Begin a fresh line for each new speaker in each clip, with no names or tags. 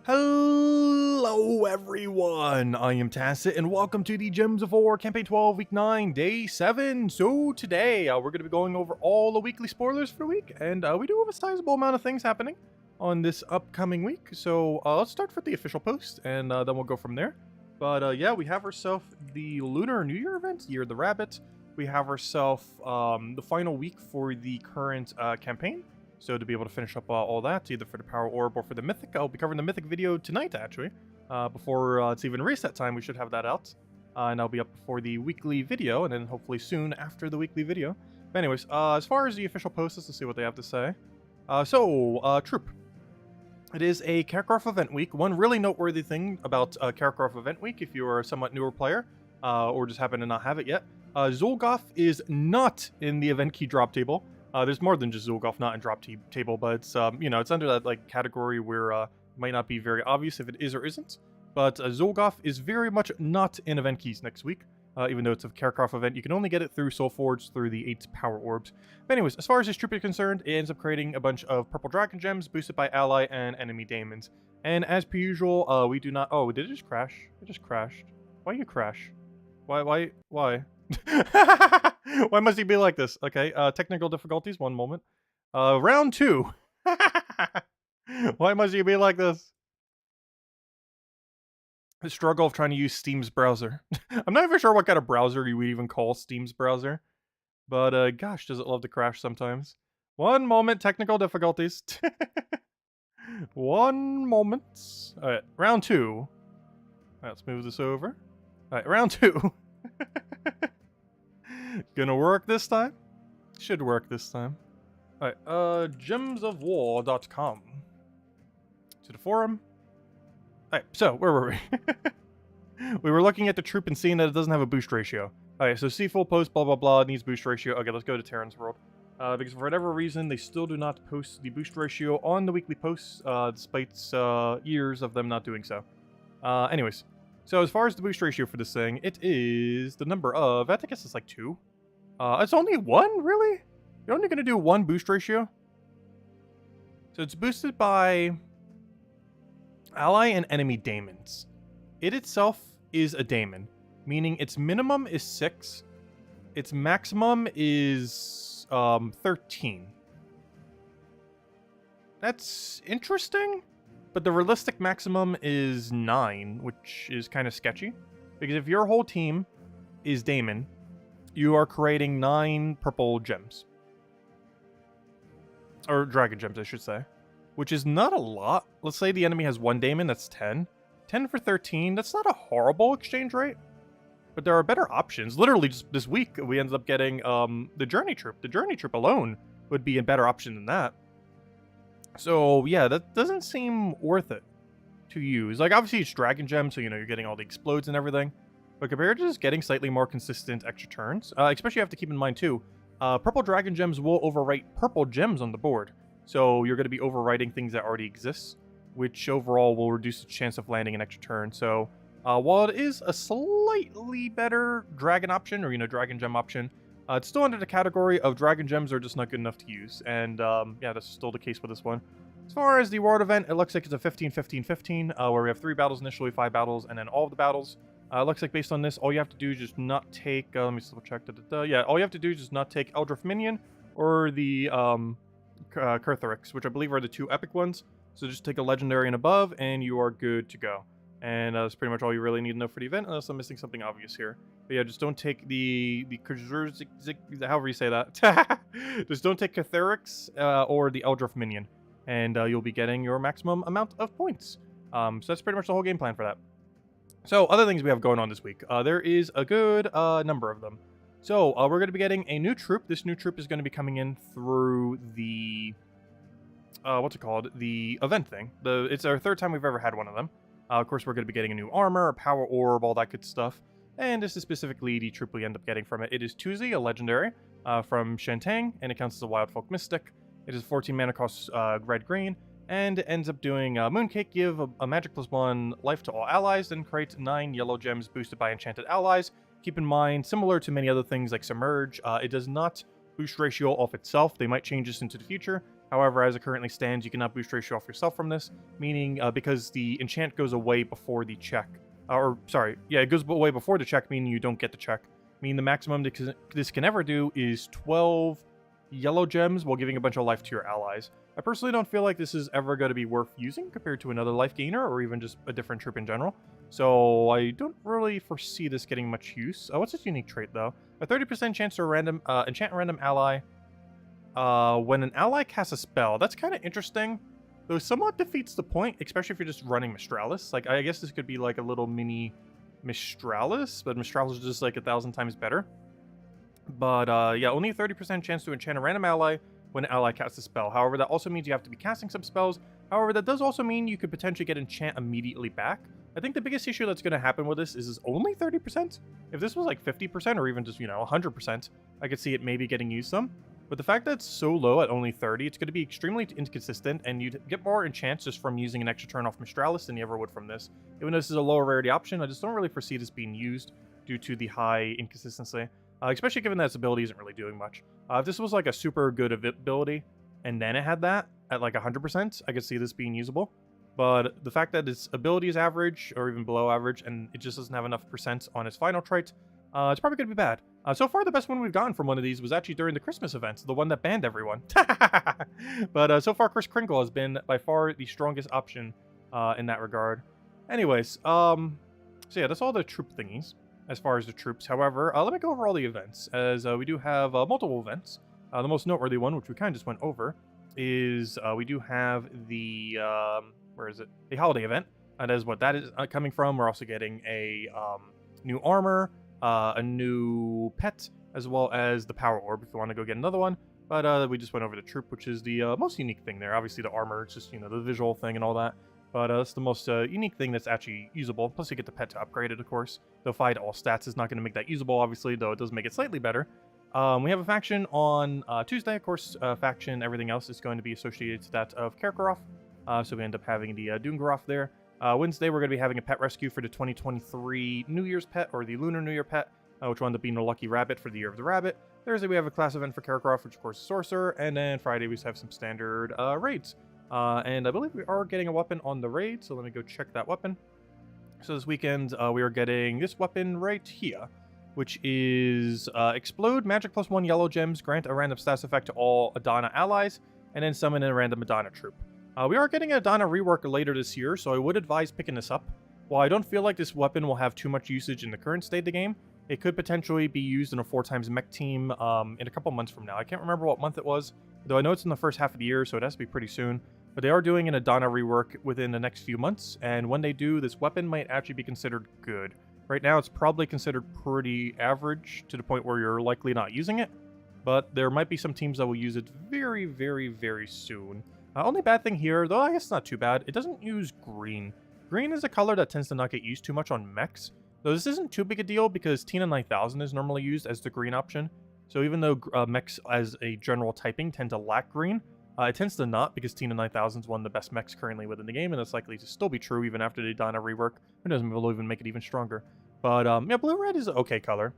Hello everyone, I am Tacit and welcome to the Gems of War Campaign 12 Week 9 Day 7. So today we're going to be going over all the weekly spoilers for the week, and we do have a sizable amount of things happening on this upcoming week. So let's start with the official post and then we'll go from there. But yeah, we have ourselves the Lunar New Year event, Year of the Rabbit. We have ourselves the final week for the current campaign. So to be able to finish up all that, either for the Power Orb or for the Mythic, I'll be covering the Mythic video tonight, actually. Before it's even reset time, we should have that out. And I'll be up before the weekly video, and then hopefully soon after the weekly video. But anyways, as far as the official post is, let's see what they have to say. Troop. It is a Kakarot event week. One really noteworthy thing about Kakarot event week, if you are a somewhat newer player, or just happen to not have it yet, Zolgoth is not in the event key drop table. There's more than just Zolgoth not in drop table, but it's it's under that like category where it might not be very obvious if it is or isn't. But Zolgoth is very much not in event keys next week, even though it's a Kakarot event. You can only get it through Soul Forge through the 8 Power Orbs. But anyways, as far as this troop is concerned, it ends up creating a bunch of purple dragon gems boosted by ally and enemy daemons. And as per usual, we do not. Oh, did it just crash? It just crashed. Why you crash? Why? Why must he be like this? Okay, technical difficulties, one moment. Round 2. Why must he be like this? The struggle of trying to use Steam's browser. I'm not even sure what kind of browser you would even call Steam's browser. But, gosh, does it love to crash sometimes. One moment, technical difficulties. One moment. Alright, round 2. Let's move this over. Alright, round 2. Gonna work this time? Should work this time. Alright, gemsofwar.com. To the forum. Alright, so, where were we? We were looking at the troop and seeing that it doesn't have a boost ratio. Alright, so see full post, blah blah blah, needs boost ratio. Okay, let's go to Terran's World. Because for whatever reason, they still do not post the boost ratio on the weekly posts, despite years of them not doing so. Anyways. So as far as the boost ratio for this thing, it is the number of, I think it's like 2. It's only 1, really? You're only going to do 1 boost ratio? So it's boosted by ally and enemy daemons. It itself is a daemon, meaning its minimum is 6, its maximum is 13. That's interesting. But the realistic maximum is 9, which is kind of sketchy. Because if your whole team is Daemon, you are creating 9 purple gems. Or dragon gems, I should say. Which is not a lot. Let's say the enemy has 1 Daemon, that's 10. 10 for 13, that's not a horrible exchange rate. But there are better options. Literally, just this week, we ended up getting the Journey Troop. The Journey Troop alone would be a better option than that. So, yeah, that doesn't seem worth it to use. Like, obviously, it's Dragon Gem, so, you're getting all the explodes and everything. But compared to just getting slightly more consistent extra turns, especially you have to keep in mind, too, purple Dragon Gems will overwrite purple gems on the board. So, you're going to be overwriting things that already exist, which overall will reduce the chance of landing an extra turn. So, while it is a slightly better Dragon option, or, Dragon Gem option, it's still under the category of Dragon Gems are just not good enough to use, and yeah, that's still the case with this one. As far as the World event, it looks like it's a 15-15-15, where we have 3 battles initially, 5 battles, and then all of the battles. Looks like based on this, all you have to do is just not take, let me double check, yeah, all you have to do is just not take Eldritch Minion, or the Kurtharix, which I believe are the 2 epic ones. So just take a Legendary and above, and you are good to go. And that's pretty much all you really need to know for the event, unless I'm missing something obvious here. But yeah, just don't take the however you say that. Just don't take Kurtharix or the Eldritch Minion, and you'll be getting your maximum amount of points. So that's pretty much the whole game plan for that. So other things we have going on this week, there is a good number of them. So we're going to be getting a new troop. This new troop is going to be coming in through the what's it called? The event thing. It's our 3rd time we've ever had one of them. Of course, we're going to be getting a new armor, a power orb, all that good stuff. And this is specifically the troop we end up getting from it. It is Tuzi, a legendary from Shantang, and it counts as a Wild Folk Mystic. It is 14 mana cost red-green, and it ends up doing Mooncake, give a magic +1 life to all allies, then create 9 yellow gems boosted by enchanted allies. Keep in mind, similar to many other things like Submerge, it does not boost ratio off itself. They might change this into the future, However, as it currently stands, you cannot boost ratio off yourself from this, meaning because the enchant goes away before the check. It goes away before the check, meaning you don't get the check. Meaning the maximum this can ever do is 12 yellow gems while giving a bunch of life to your allies. I personally don't feel like this is ever going to be worth using compared to another life gainer or even just a different troop in general. So I don't really foresee this getting much use. What's its unique trait though? A 30% chance to enchant a random ally when an ally casts a spell. That's kind of interesting, though somewhat defeats the point, especially if you're just running Mistralis. Like, I guess this could be like a little mini Mistralis, but Mistralis is just like 1,000 times better. But yeah, only a 30% chance to enchant a random ally when an ally casts a spell. However, that also means you have to be casting some spells. However, that does also mean you could potentially get enchant immediately back. I think the biggest issue that's going to happen with this is only 30%. If this was like 50% or even just, 100%, I could see it maybe getting used some. But the fact that it's so low at only 30, it's going to be extremely inconsistent, and you'd get more enchants just from using an extra turn off Mistralis than you ever would from this. Even though this is a lower rarity option, I just don't really foresee this being used due to the high inconsistency. Especially given that its ability isn't really doing much. If this was like a super good ability, and then it had that at like 100%, I could see this being usable. But the fact that its ability is average, or even below average, and it just doesn't have enough percent on its final trait, it's probably going to be bad. So far, the best one we've gotten from one of these was actually during the Christmas event, the one that banned everyone. But so far, Kris Kringle has been by far the strongest option in that regard. Anyways, so yeah, that's all the troop thingies as far as the troops. However, let me go over all the events, as we do have multiple events. The most noteworthy one, which we kind of just went over, is we do have the, where is it? The holiday event. That is what that is coming from. We're also getting a new armor, a new pet, as well as the power orb if you want to go get another one. But we just went over the troop, which is the most unique thing there. Obviously the armor, it's just, the visual thing and all that. But it's the most unique thing that's actually usable. Plus you get the pet to upgrade it, of course. Though fight all stats is not going to make that usable, obviously, though it does make it slightly better. We have a faction on Tuesday, of course. Faction, everything else is going to be associated to that of Karkaroff. So we end up having the Doomgaroff there. Wednesday, we're going to be having a pet rescue for the 2023 New Year's pet, or the Lunar New Year pet, which will end up being the Lucky Rabbit for the Year of the Rabbit. Thursday, we have a class event for Karkaroff, which of course is Sorcerer. And then Friday, we just have some standard raids. And I believe we are getting a weapon on the raid, so let me go check that weapon. So this weekend, we are getting this weapon right here, which is Explode, Magic +1 yellow gems, grant a random status effect to all Adana allies, and then summon in a random Adana troop. We are getting an Adana rework later this year, so I would advise picking this up. While I don't feel like this weapon will have too much usage in the current state of the game, it could potentially be used in a 4x mech team in a couple months from now. I can't remember what month it was, though I know it's in the first half of the year, so it has to be pretty soon. But they are doing an Adana rework within the next few months, and when they do, this weapon might actually be considered good. Right now, it's probably considered pretty average, to the point where you're likely not using it, but there might be some teams that will use it very, very, very soon. Only bad thing here, though I guess it's not too bad, it doesn't use green. Green is a color that tends to not get used too much on mechs, though this isn't too big a deal because Tina 9000 is normally used as the green option. So even though mechs as a general typing tend to lack green, it tends to not, because Tina 9000 is one of the best mechs currently within the game, and it's likely to still be true even after the Adana rework. Who knows, maybe it'll even make it even stronger. But yeah, blue-red is an okay color.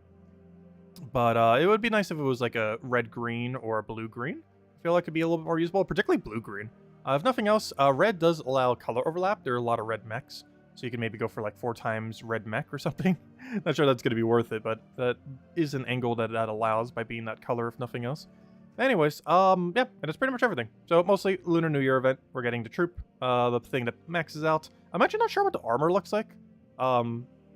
But it would be nice if it was like a red-green or a blue-green. I feel like it'd be a little bit more usable, particularly blue-green. If nothing else, red does allow color overlap. There are a lot of red mechs, so you can maybe go for like 4 times red mech or something. Not sure that's going to be worth it, but that is an angle that allows by being that color, if nothing else. Anyways, yeah, and that's pretty much everything. So mostly Lunar New Year event. We're getting the troop, the thing that maxes out. I'm actually not sure what the armor looks like.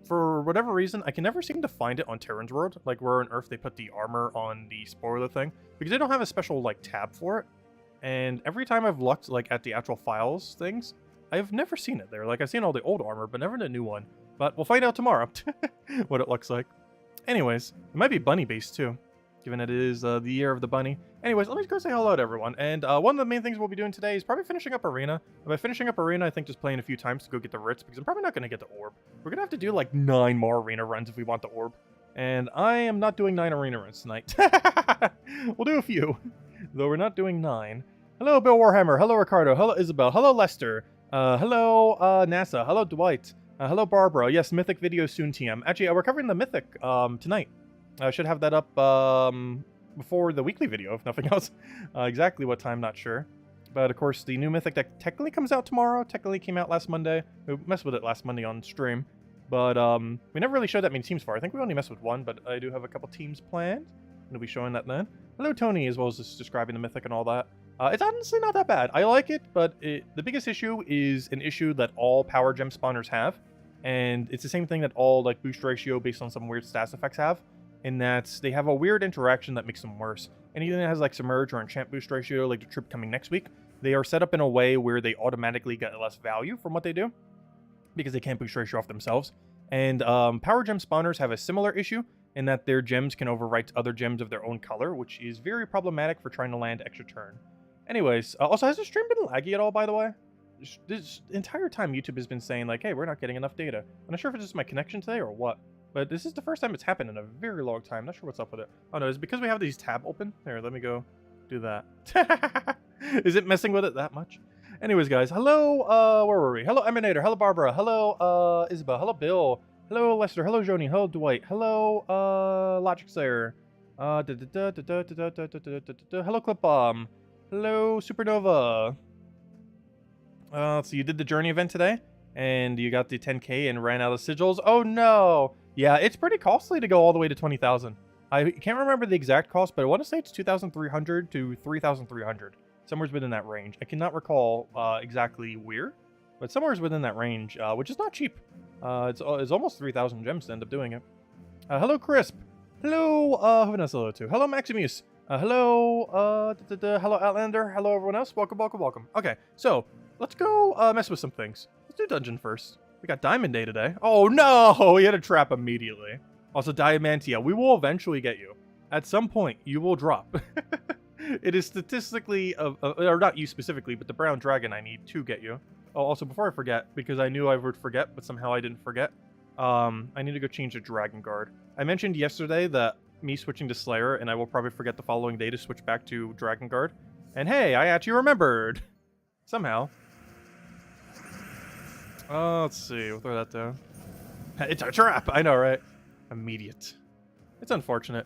For whatever reason, I can never seem to find it on Terran's World, like where on Earth they put the armor on the spoiler thing, because they don't have a special like tab for it. And every time I've looked like at the actual files things, I've never seen it there. Like I've seen all the old armor, but never the new one. But we'll find out tomorrow what it looks like. Anyways, it might be bunny based too, given that it is the year of the bunny. Anyways, let me go say hello to everyone. And one of the main things we'll be doing today is probably finishing up Arena. And by finishing up Arena, I think just playing a few times to go get the Ritz, because I'm probably not going to get the Orb. We're going to have to do like 9 more Arena runs if we want the Orb. And I am not doing 9 Arena runs tonight. We'll do a few, though we're not doing 9. Hello, Bill Warhammer. Hello, Ricardo. Hello, Isabel. Hello, Lester. Hello, NASA. Hello, Dwight. Hello, Barbara. Yes, Mythic video soon, TM. Actually, we're covering the Mythic tonight. I should have that up before the weekly video, if nothing else. Exactly what time, not sure. But of course, the new Mythic deck technically comes out tomorrow. Technically came out last Monday. We messed with it last Monday on stream. But we never really showed that many teams for. I think we only messed with one, but I do have a couple teams planned. We'll be showing that then. Hello, Tony, as well as just describing the Mythic and all that. It's honestly not that bad. I like it, but the biggest issue is an issue that all power gem spawners have. And it's the same thing that all like boost ratio based on some weird stats effects have. In that they have a weird interaction that makes them worse. Anything that has like submerge or enchant boost ratio, like the trip coming next week, they are set up in a way where they automatically get less value from what they do because they can't boost ratio off themselves. And power gem spawners have a similar issue in that their gems can overwrite other gems of their own color, which is very problematic for trying to land extra turn. Anyways, also, has the stream been laggy at all, by the way? This entire time YouTube has been saying like, hey, we're not getting enough data. I'm not sure if it's just my connection today or what. But this is the first time it's happened in a very long time. Not sure what's up with it. Oh no, it's because we have these tab open. Here, let me go do that. Is it messing with it that much? Anyways, guys, hello, where were we? Hello, Emanator. Hello, Barbara. Hello, Isabel. Hello, Bill. Hello, Lester. Hello, Joni. Hello, Dwight. Hello, Logic Slayer. Hello, Clip Bomb. Hello, Supernova. So you did the Journey event today? And you got the 10k and ran out of sigils? Oh, no. Yeah, it's pretty costly to go all the way to 20,000. I can't remember the exact cost, but I want to say it's 2,300 to 3,300. Somewhere within that range. I cannot recall exactly where, but somewhere within that range, which is not cheap. It's almost 3,000 gems to end up doing it. Hello, Crisp. Hello, who else hello to? Hello, Maximus. Hello, hello, Outlander. Hello, everyone else. Welcome, welcome, welcome. Okay, so let's go mess with some things. Let's do dungeon first. We got Diamond Day today. Oh no, we had a trap immediately. Also, Diamantia, we will eventually get you. At some point, you will drop. It is statistically, or not you specifically, but the brown dragon I need to get you. Oh, also, before I forget, because I knew I would forget, but somehow I didn't forget, I need to go change the Dragon Guard. I mentioned yesterday that me switching to Slayer, and I will probably forget the following day to switch back to Dragon Guard. And hey, I actually remembered! Somehow. Let's see, we'll throw that down. It's a trap! I know, right? Immediate. It's unfortunate.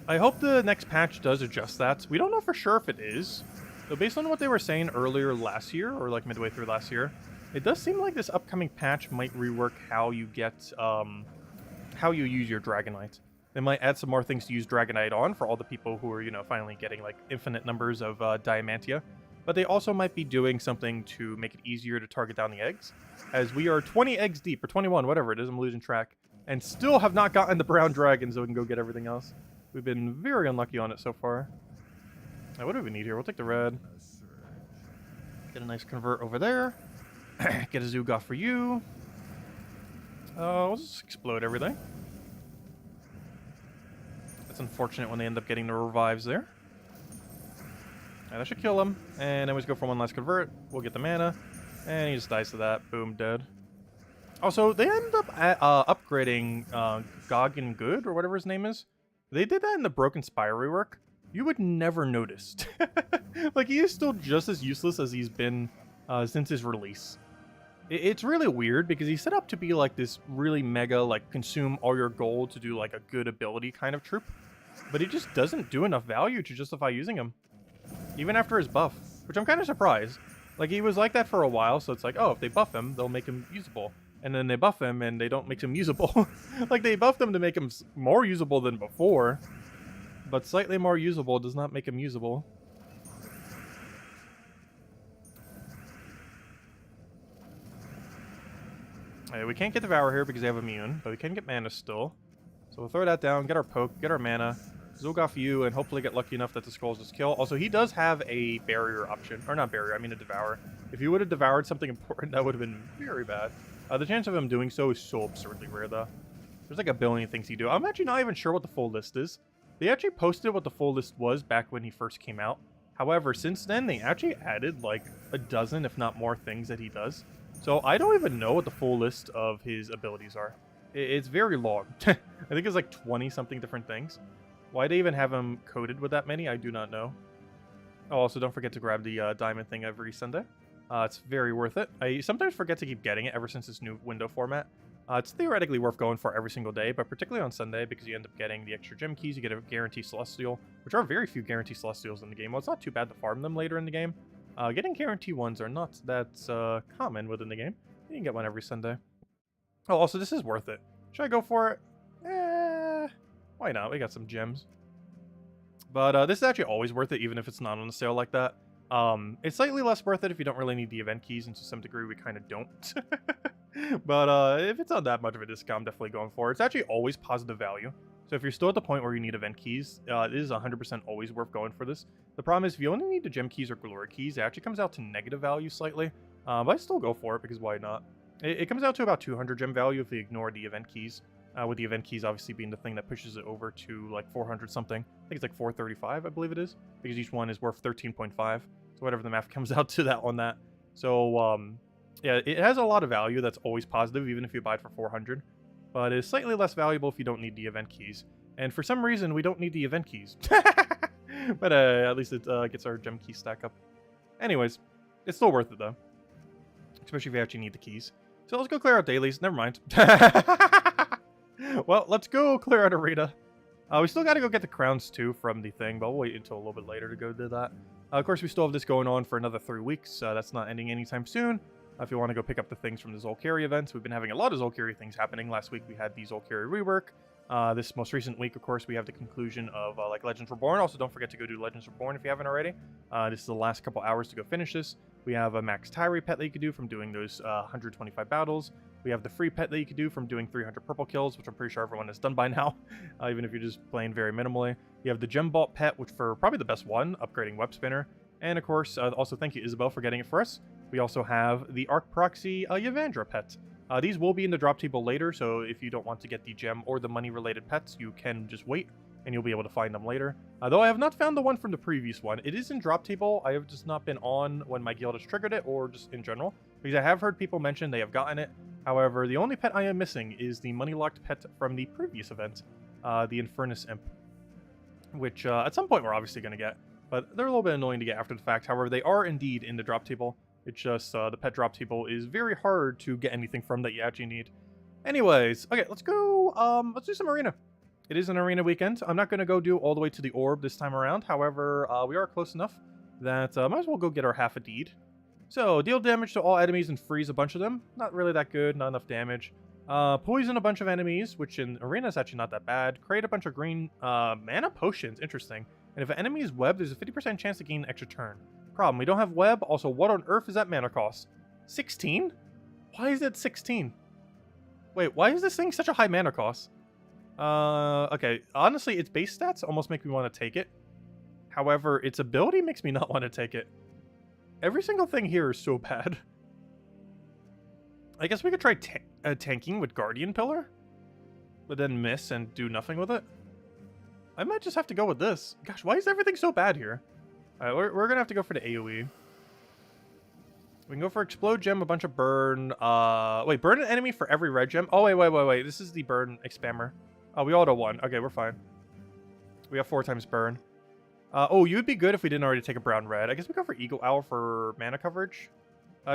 I hope the next patch does adjust that. We don't know for sure if it is. Though based on what they were saying earlier last year, or like midway through last year, it does seem like this upcoming patch might rework how you get, how you use your Dragonite. They might add some more things to use Dragonite on for all the people who are, you know, finally getting like infinite numbers of Diamantia. But they also might be doing something to make it easier to target down the eggs, as we are 20 eggs deep, or 21, whatever it is, I'm losing track, and still have not gotten the brown dragon so we can go get everything else. We've been very unlucky on it so far. Now, what do we need here? We'll take the red. Get a nice convert over there. Get a Zugoff for you. We'll just explode everything. That's unfortunate when they end up getting the revives there. Right, that should kill him. And then we just go for one last convert. We'll get the mana. And he just dies to that. Boom, dead. Also, they end up upgrading Goggin Good, or whatever his name is. They did that in the Broken Spire rework. You would never notice. Like, he is still just as useless as he's been since his release. It's really weird because he's set up to be like this really mega, like, consume all your gold to do like a good ability kind of troop. But he just doesn't do enough value to justify using him. Even after his buff, which I'm kind of surprised. Like, he was like that for a while, so it's like, oh, if they buff him, they'll make him usable. And then they buff him and they don't make him usable. Like, they buffed him to make him more usable than before. But slightly more usable does not make him usable. We can't get Devour here because they have immune, but we can get mana still. So we'll throw that down, get our poke, get our mana, Zolgoff you, and hopefully get lucky enough that the skulls just kill. Also, he does have a barrier option. Or not barrier, I mean a Devour. If he would have devoured something important, that would have been very bad. The chance of him doing so is so absurdly rare, though. There's like a billion things he do. I'm actually not even sure what the full list is. They actually posted what the full list was back when he first came out. However, since then, they actually added like a dozen, if not more, things that he does. So I don't even know what the full list of his abilities are. It's very long. I think it's like 20-something different things. Why they even have him coded with that many, I do not know. Oh, also, don't forget to grab the diamond thing every Sunday. It's very worth it. I sometimes forget to keep getting it ever since this new window format. It's theoretically worth going for every single day, but particularly on Sunday because you end up getting the extra gem keys. You get a guarantee celestial, which are very few guarantee celestials in the game. Well, it's not too bad to farm them later in the game. Getting guarantee ones are not that common within the game. You can get one every Sunday. Oh, also, this is worth it. Should I go for it? Why not? We got some gems. But this is actually always worth it, even if it's not on a sale like that. It's slightly less worth it if you don't really need the event keys, and to some degree we kind of don't. But if it's on that much of a discount, I'm definitely going for it. It's actually always positive value. So if you're still at the point where you need event keys, it is 100% always worth going for this. The problem is if you only need the gem keys or glory keys, it actually comes out to negative value slightly. But I still go for it because why not? It comes out to about 200 gem value if you ignore the event keys. With the event keys obviously being the thing that pushes it over to like 400 something. I think it's like 435, I believe it is. Because each one is worth 13.5. So whatever the math comes out to that on that. So, yeah, it has a lot of value that's always positive, even if you buy it for 400. But it's slightly less valuable if you don't need the event keys. And for some reason, we don't need the event keys. But at least it gets our gem key stack up. Anyways, it's still worth it, though. Especially if you actually need the keys. So let's go clear out dailies. Never mind. Well, let's go clear out arena. We still got to go get the crowns, too, from the thing. But we'll wait until a little bit later to go do that. Of course, we still have this going on for another 3 weeks. That's not ending anytime soon. If you want to go pick up the things from the Zolkiri events, we've been having a lot of Zolkiri things happening. Last week we had the Zolkiri rework. This most recent week, of course, we have the conclusion of like Legends Reborn. Also, don't forget to go do Legends Reborn if you haven't already. This is the last couple hours to go finish this. We have a max Tyree pet that you could do from doing those 125 battles. We have the free pet that you could do from doing 300 purple kills, which I'm pretty sure everyone has done by now, even if you're just playing very minimally. You have the Gem Vault pet, which for probably the best one, upgrading Web Spinner. And of course, also thank you, Isabel, for getting it for us. We also have the Arc Proxy Yavandra pet. These will be in the drop table later, so if you don't want to get the gem or the money-related pets, you can just wait, and you'll be able to find them later. Though I have not found the one from the previous one. It is in drop table. I have just not been on when my guild has triggered it, or just in general, because I have heard people mention they have gotten it. However, the only pet I am missing is the money-locked pet from the previous event, the Infernus Imp, which at some point we're obviously going to get. But they're a little bit annoying to get after the fact. However, they are indeed in the drop table. It's just the pet drop table is very hard to get anything from that you actually need. Anyways, okay, let's go. Let's do some arena. It is an arena weekend. I'm not going to go do all the way to the orb this time around. However, we are close enough that might as well go get our half a deed. So, deal damage to all enemies and freeze a bunch of them. Not really that good, not enough damage. Poison a bunch of enemies, which in arena is actually not that bad. Create a bunch of green mana potions, interesting. And if an enemy is webbed, there's a 50% chance to gain an extra turn. Problem, we don't have web. Also, what on earth is that mana cost? 16? Why is it 16? Wait, why is this thing such a high mana cost? Okay. Honestly, its base stats almost make me want to take it. However, its ability makes me not want to take it. Every single thing here is so bad. I guess we could try tanking with Guardian Pillar, but then miss and do nothing with it. I might just have to go with this. Gosh, why is everything so bad here? Alright, we're gonna have to go for the AoE. We can go for Explode Gem, a bunch of burn. Wait, burn an enemy for every red gem? Oh, wait. This is the burn expammer. Oh, we all do 1. Okay, we're fine. We have 4 times burn. Oh, you would be good if we didn't already take a brown red. I guess we go for Eagle Owl for mana coverage.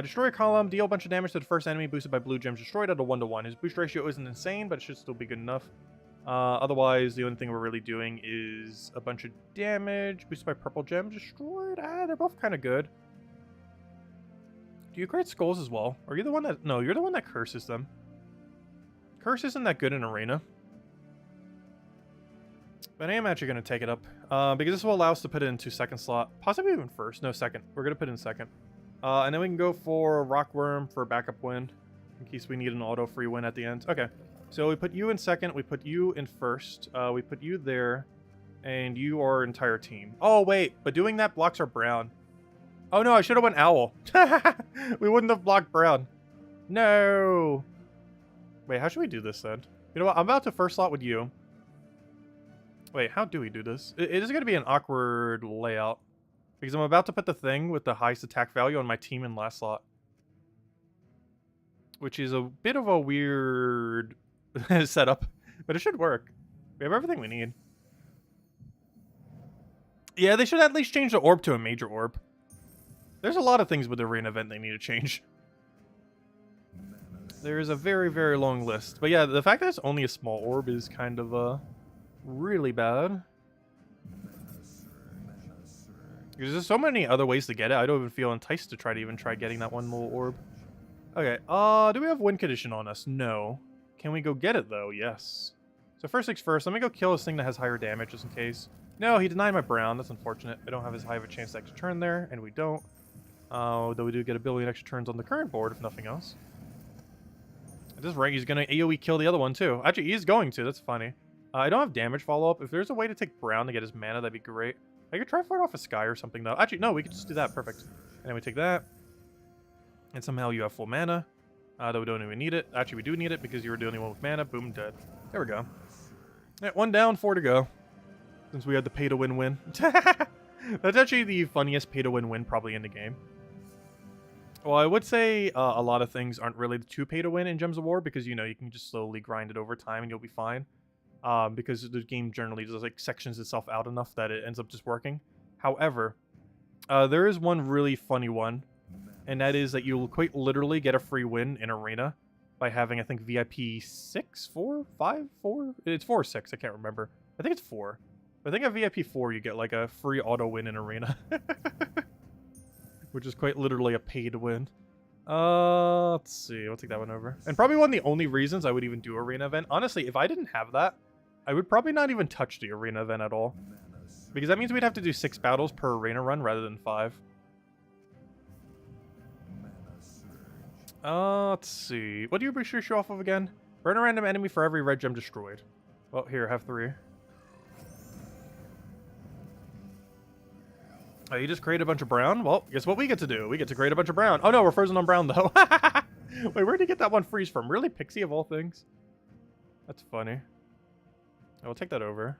Destroy a column, deal a bunch of damage to the first enemy boosted by blue gems destroyed at a 1-to-1. His boost ratio isn't insane, but it should still be good enough. Otherwise, the only thing we're really doing is a bunch of damage boosted by purple gems destroyed. They're both kind of good. Do you create skulls as well? Or are you the one that... No, you're the one that curses them. Curse isn't that good in arena. But I am actually going to take it up. Because this will allow us to put it into second slot. Possibly even first. No, second. We're going to put it in second. And then we can go for Rockworm for a backup win. In case we need an auto free win at the end. Okay. So we put you in second. We put you in first. We put you there. And you are our entire team. Oh, wait. But doing that blocks our brown. Oh, no. I should have went owl. We wouldn't have blocked brown. No. Wait, how should we do this then? You know what? I'm about to first slot with you. Wait, how do we do this? It is going to be an awkward layout. Because I'm about to put the thing with the highest attack value on my team in last slot. Which is a bit of a weird setup. But it should work. We have everything we need. Yeah, they should at least change the orb to a major orb. There's a lot of things with the arena event they need to change. There is a very, very long list. But yeah, the fact that it's only a small orb is kind of really bad. Because there's so many other ways to get it, I don't even feel enticed to try getting that one little orb. Okay, do we have win condition on us? No. Can we go get it, though? Yes. So first things first, let me go kill this thing that has higher damage, just in case. No, he denied my brown. That's unfortunate. I don't have as high of a chance to extra turn there, and we don't. Though we do get a billion extra turns on the current board, if nothing else. At this rate, he's going to AoE kill the other one, too. Actually, he's going to. That's funny. I don't have damage follow-up. If there's a way to take brown to get his mana, that'd be great. I could try fight off a Sky or something, though. Actually, no, we could just do that. Perfect. And then we take that. And somehow you have full mana. Though we don't even need it. Actually, we do need it because you were the only one with mana. Boom, dead. There we go. Yeah, 1 down, 4 to go. Since we had the pay-to-win win. That's actually the funniest pay-to-win win probably in the game. Well, I would say a lot of things aren't really too pay-to-win in Gems of War because, you know, you can just slowly grind it over time and you'll be fine. Because the game generally just like sections itself out enough that it ends up just working. However, there is one really funny one, and that is that you'll quite literally get a free win in Arena by having, I think, VIP 6, 4, 5, 4? It's 4 or 6, I can't remember. I think it's 4. But I think at VIP 4 you get like a free auto win in Arena. Which is quite literally a paid win. Let's see, we'll take that one over. And probably one of the only reasons I would even do Arena event. Honestly, if I didn't have that, I would probably not even touch the Arena event at all. Because that means we'd have to do 6 battles per Arena run rather than 5. Let's see. What do you boost your show off of again? Burn a random enemy for every red gem destroyed. Well, here, have 3. Oh, you just create a bunch of brown? Well, guess what we get to do? We get to create a bunch of brown. Oh no, we're frozen on brown though. Wait, where'd you get that one freeze from? Really? Pixie of all things? That's funny. I will take that over.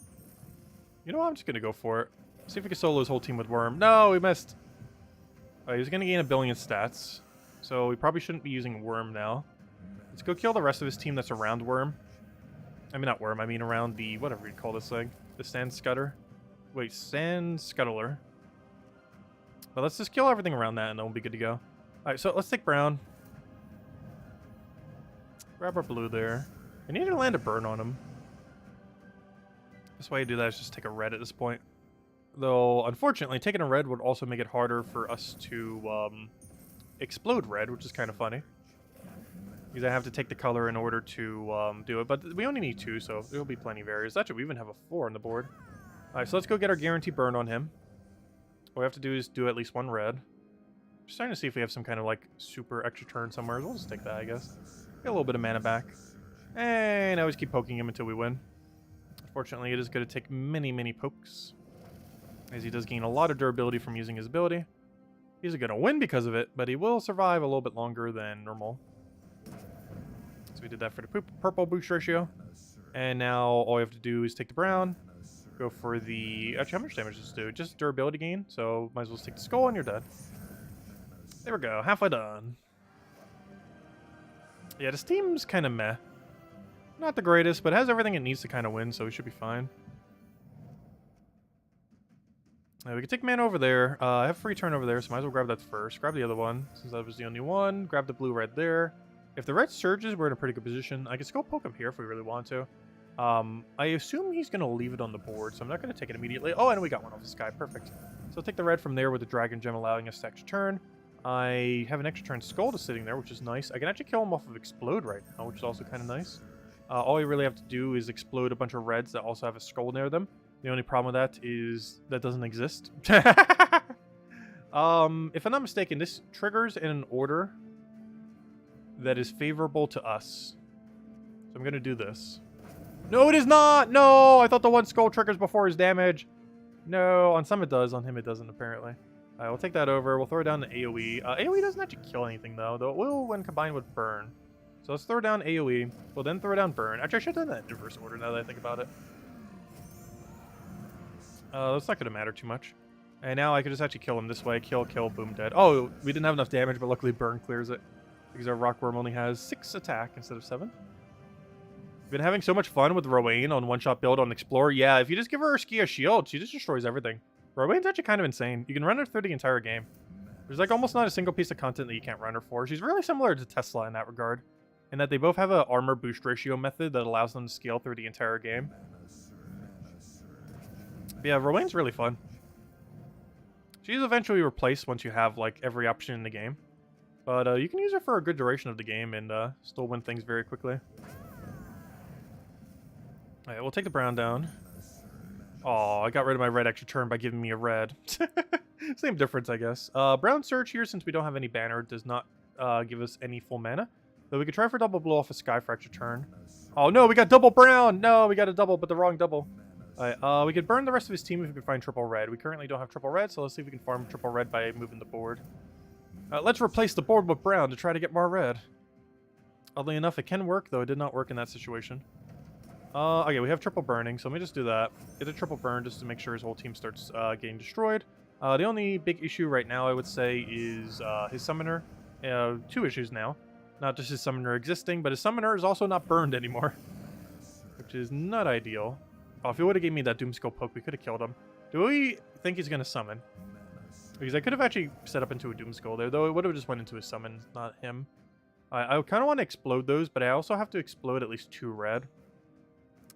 You know what? I'm just gonna go for it. See if we can solo his whole team with Worm. No, we missed. Oh, he's gonna gain a billion stats. So we probably shouldn't be using Worm now. Let's go kill the rest of his team that's around Worm. I mean, not Worm. I mean around the, whatever you call this thing. The Sand Scutter. Wait, Sand Scuttler. But let's just kill everything around that and then we'll be good to go. Alright, so let's take brown. Grab our blue there. I need to land a burn on him. Best way to do that is just take a red at this point. Though, unfortunately, taking a red would also make it harder for us to explode red, which is kind of funny. Because I have to take the color in order to do it. But we only need 2, so there will be plenty of areas. Actually, we even have a 4 on the board. Alright, so let's go get our guarantee burn on him. What we have to do is do at least 1 red. Just trying to see if we have some kind of like super extra turn somewhere. We'll just take that, I guess. Get a little bit of mana back. And I always keep poking him until we win. Unfortunately, it is going to take many, many pokes. As he does gain a lot of durability from using his ability. He's going to win because of it, but he will survive a little bit longer than normal. So we did that for the purple boost ratio. And now all we have to do is take the brown. Go for the... Actually, how much damage does this do? Just durability gain, so might as well just take the skull and you're dead. There we go, halfway done. Yeah, this team's kind of meh. Not the greatest, but has everything it needs to kind of win, so we should be fine. We can take mana over there. I have free turn over there, so might as well grab that first. Grab the other one, since that was the only one. Grab the blue-red there. If the red surges, we're in a pretty good position. I can still poke him here if we really want to. I assume he's going to leave it on the board, so I'm not going to take it immediately. Oh, and we got one off the sky. Perfect. So I'll take the red from there with the dragon gem allowing us to extra turn. I have an extra turn skull just sitting there, which is nice. I can actually kill him off of explode right now, which is also kind of nice. All we really have to do is explode a bunch of reds that also have a skull near them. The only problem with that is that doesn't exist. If I'm not mistaken, this triggers in an order that is favorable to us. So I'm going to do this. No, it is not! No! I thought the one skull triggers before his damage. No, on some it does. On him it doesn't, apparently. We'll take that over. We'll throw down the AoE. AoE doesn't actually kill anything, though it will when combined with burn. So let's throw down AoE. We'll then throw down burn. Actually, I should have done that in reverse order now that I think about it. That's not going to matter too much. And now I could just actually kill him this way. Kill, kill, boom, dead. Oh, we didn't have enough damage, but luckily burn clears it. Because our rockworm only has 6 attack instead of 7. Been having so much fun with Rowan on one-shot build on Explorer. Yeah, if you just give her Skia shield, she just destroys everything. Rowan's actually kind of insane. You can run her through the entire game. There's like almost not a single piece of content that you can't run her for. She's really similar to Tesla in that regard. and that they both have a armor boost ratio method that allows them to scale through the entire game. But yeah, Rowan's really fun. She's eventually replaced once you have like every option in the game. But you can use her for a good duration of the game and still win things very quickly. Alright, we'll take the brown down. Oh, I got rid of my red extra turn by giving me a red. Same difference, I guess. Brown Surge here, since we don't have any banner, does not give us any full mana. Though we could try for double blow off a Sky for extra turn. Oh no, we got double brown! No, we got a double, but the wrong double. Alright, we could burn the rest of his team if we could find triple red. We currently don't have triple red, so let's see if we can farm triple red by moving the board. Let's replace the board with brown to try to get more red. Oddly enough, it can work, though it did not work in that situation. Okay, we have triple burning, so let me just do that. Get a triple burn just to make sure his whole team starts getting destroyed. The only big issue right now, I would say, is his summoner. Two issues now. Not just his summoner existing, but his summoner is also not burned anymore. Which is not ideal. Oh, if he would have gave me that Doomskull poke, we could have killed him. Do we think he's going to summon? Because I could have actually set up into a Doomskull there, though it would have just went into his summon, not him. I kind of want to explode those, but I also have to explode at least 2 red.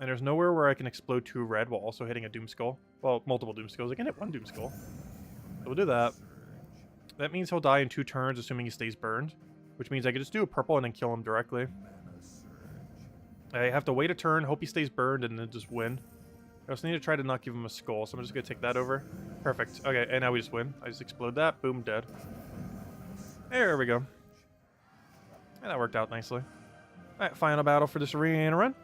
And there's nowhere where I can explode 2 red while also hitting a Doomskull. Well, multiple Doomskulls. I can hit 1 Doomskull. So we'll do that. That means he'll die in 2 turns, assuming he stays burned. Which means I could just do a purple and then kill him directly. I have to wait a turn, hope he stays burned, and then just win. I also need to try to not give him a skull, so I'm just going to take that over. Perfect. Okay, and now we just win. I just explode that. Boom, dead. There we go. And that worked out nicely. Alright, final battle for this arena run.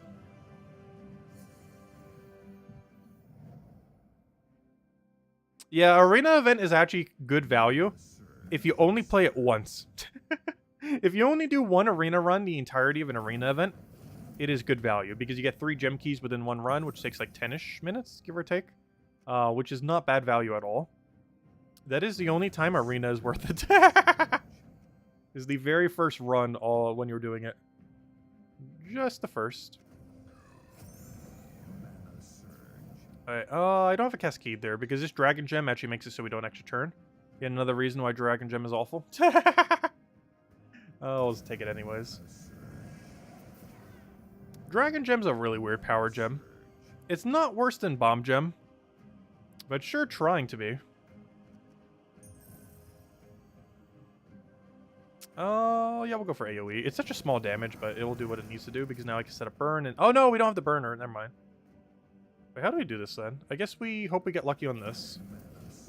Yeah, arena event is actually good value if you only play it once. If you only do 1 arena run the entirety of an arena event, it is good value because you get 3 gem keys within 1 run, which takes like 10-ish minutes, give or take, which is not bad value at all. That is the only time arena is worth it. Is the very first run when you're doing it. Just the first. Alright, I don't have a Cascade there because this Dragon Gem actually makes it so we don't extra turn. Yet another reason why Dragon Gem is awful. I'll just take it anyways. Dragon Gem's a really weird power gem. It's not worse than Bomb Gem, but sure trying to be. Oh, yeah, we'll go for AoE. It's such a small damage, but it will do what it needs to do because now I can set a burn and... Oh, no, we don't have the burner. Never mind. Wait, how do we do this then? I guess we hope we get lucky on this.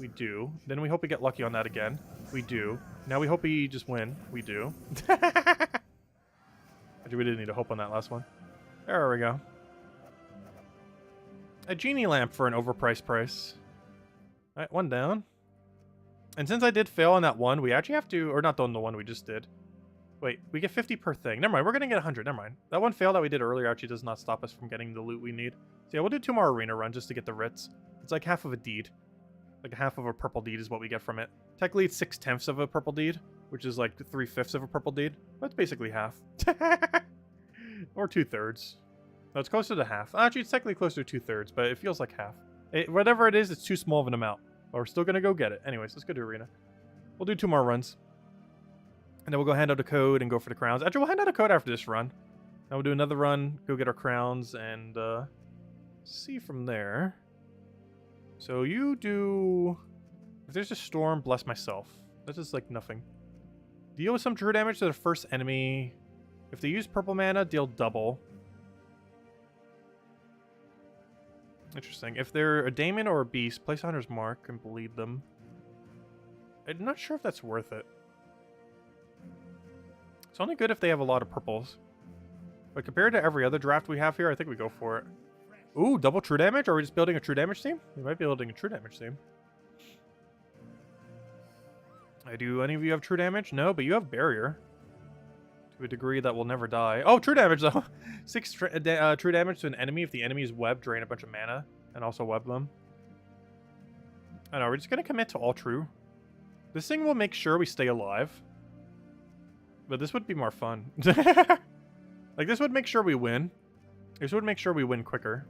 We do. Then we hope we get lucky on that again. We do. Now we hope we just win. We do. Actually, we didn't need to hope on that last one. There we go. A genie lamp for an overpriced price. Alright, 1 down. And since I did fail on that one, we actually have to... Or not on the one we just did. Wait, we get 50 per thing. Never mind, we're going to get 100. Never mind. That one fail that we did earlier actually does not stop us from getting the loot we need. So yeah, we'll do 2 more arena runs just to get the writs. It's like half of a deed. Like half of a purple deed is what we get from it. Technically, it's 6/10 of a purple deed, which is like 3/5 of a purple deed. But it's basically half. Or 2/3. No, it's closer to half. Actually, it's technically closer to 2/3, but it feels like half. Whatever it is, it's too small of an amount. But we're still going to go get it. Anyways, let's go to arena. We'll do 2 more runs. And then we'll go hand out a code and go for the crowns. Actually, we'll hand out a code after this run. Then we'll do another run, go get our crowns, and see from there. So you do... If there's a storm, bless myself. That's just like nothing. Deal with some true damage to the first enemy. If they use purple mana, deal double. Interesting. If they're a daemon or a beast, place Hunter's Mark and bleed them. I'm not sure if that's worth it. It's only good if they have a lot of purples. But compared to every other draft we have here, I think we go for it. Ooh, double true damage? Are we just building a true damage team? We might be building a true damage team. Do any of you have true damage? No, but you have barrier. To a degree that will never die. Oh, true damage though. 6 true damage to an enemy if the enemy is webbed, drain a bunch of mana, and also web them. I know, we're just gonna commit to all true. This thing will make sure we stay alive. But this would be more fun. Like, this would make sure we win. This would make sure we win quicker.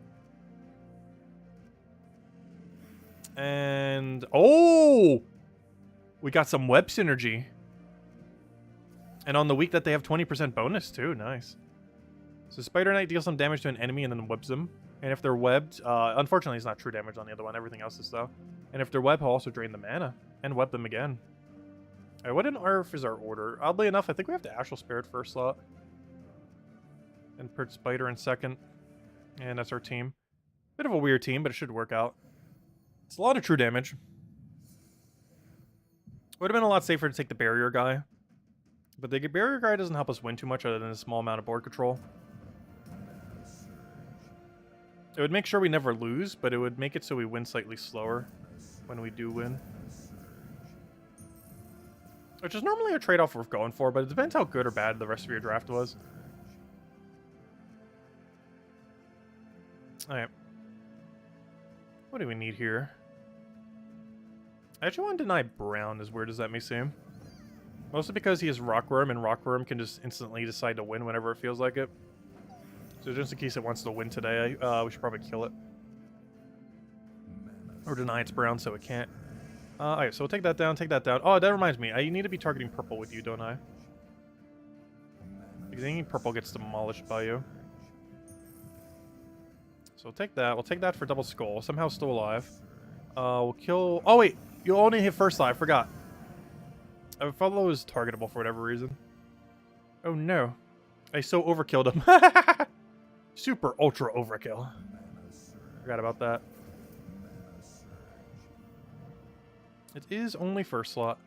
And... Oh! We got some web synergy. And on the week that they have 20% bonus too, nice. So Spider Knight deals some damage to an enemy and then webs them. And if they're webbed, unfortunately it's not true damage on the other one, everything else is though. And if they're webbed, he'll also drain the mana and web them again. Alright, what in Earth is our order? Oddly enough, I think we have to Astral Spirit first slot. And put Spider in second. And that's our team. Bit of a weird team, but it should work out. It's a lot of true damage. Would have been a lot safer to take the barrier guy. But the barrier guy doesn't help us win too much other than a small amount of board control. It would make sure we never lose, but it would make it so we win slightly slower when we do win. Which is normally a trade-off worth going for, but it depends how good or bad the rest of your draft was. Alright. What do we need here? I actually want to deny Brown, as weird as that may seem. Mostly because he has Rockworm, and Rockworm can just instantly decide to win whenever it feels like it. So just in case it wants to win today, we should probably kill it. Or deny its Brown so it can't. Alright, so we'll take that down, take that down. Oh, that reminds me. I need to be targeting purple with you, don't I? Because any purple gets demolished by you. So we'll take that. We'll take that for double skull. Somehow still alive. We'll kill... Oh, wait! You only hit first eye. I forgot. Follow is targetable for whatever reason. Oh, no. I so overkilled him. Super ultra overkill. Forgot about that. It is only first slot.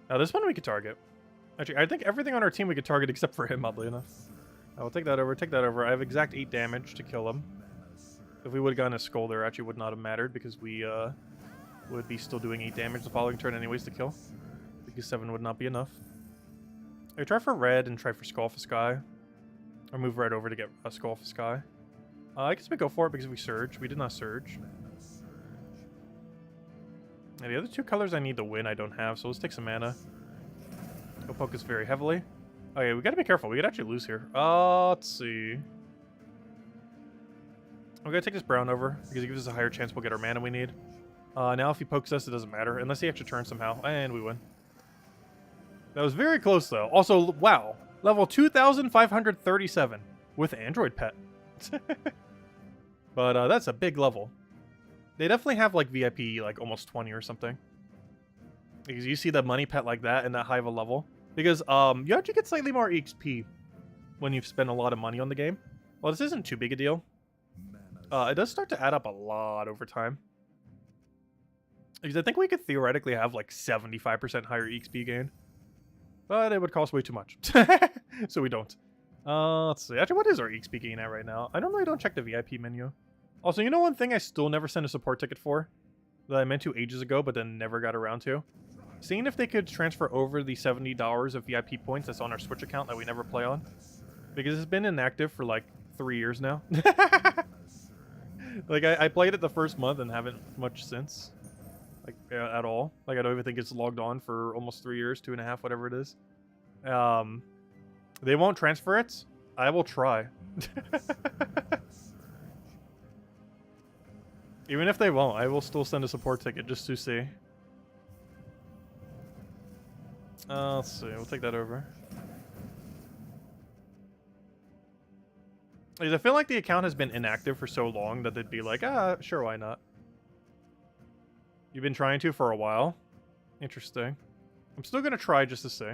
Now, this one we could target. Actually, I think everything on our team we could target except for him, oddly enough. I will take that over, take that over. I have exact 8 damage to kill him. If we would have gotten a skull there, actually would not have mattered because we would be still doing 8 damage the following turn anyways to kill. Because 7 would not be enough. I try for red and try for Skull for Sky. Or move red over to get a Skull for Sky. I guess we go for it because we surge. We did not surge. And the other 2 colors I need to win I don't have, so let's take some mana. He'll focus very heavily. Okay, we gotta be careful. We could actually lose here. Let's see. We're gonna take this brown over because it gives us a higher chance we'll get our mana we need. Now if he pokes us, it doesn't matter unless he actually turns somehow, and we win. That was very close though. Also, wow, level 2,537 with Android Pet. But that's a big level. They definitely have like VIP like almost 20 or something. Because you see the money pet like that in that high of a level. Because you actually get slightly more XP when you've spent a lot of money on the game. Well, this isn't too big a deal. It does start to add up a lot over time. Because I think we could theoretically have like 75% higher XP gain. But it would cost way too much. So we don't. Let's see. Actually, what is our XP gain at right now? I normally don't check the VIP menu. Also, you know one thing I still never sent a support ticket for? That I meant to ages ago, but then never got around to? Seeing if they could transfer over the $70 of VIP points that's on our Switch account that we never play on. Because it's been inactive for like 3 years now. Like, I played it the first month and haven't much since. Like, at all. Like, I don't even think it's logged on for almost 3 years, 2.5, whatever it is. They won't transfer it. I will try. Even if they won't, I will still send a support ticket just to see. Let's see. We'll take that over. Because I feel like the account has been inactive for so long that they'd be like, sure, why not? You've been trying to for a while? Interesting. I'm still going to try just to see.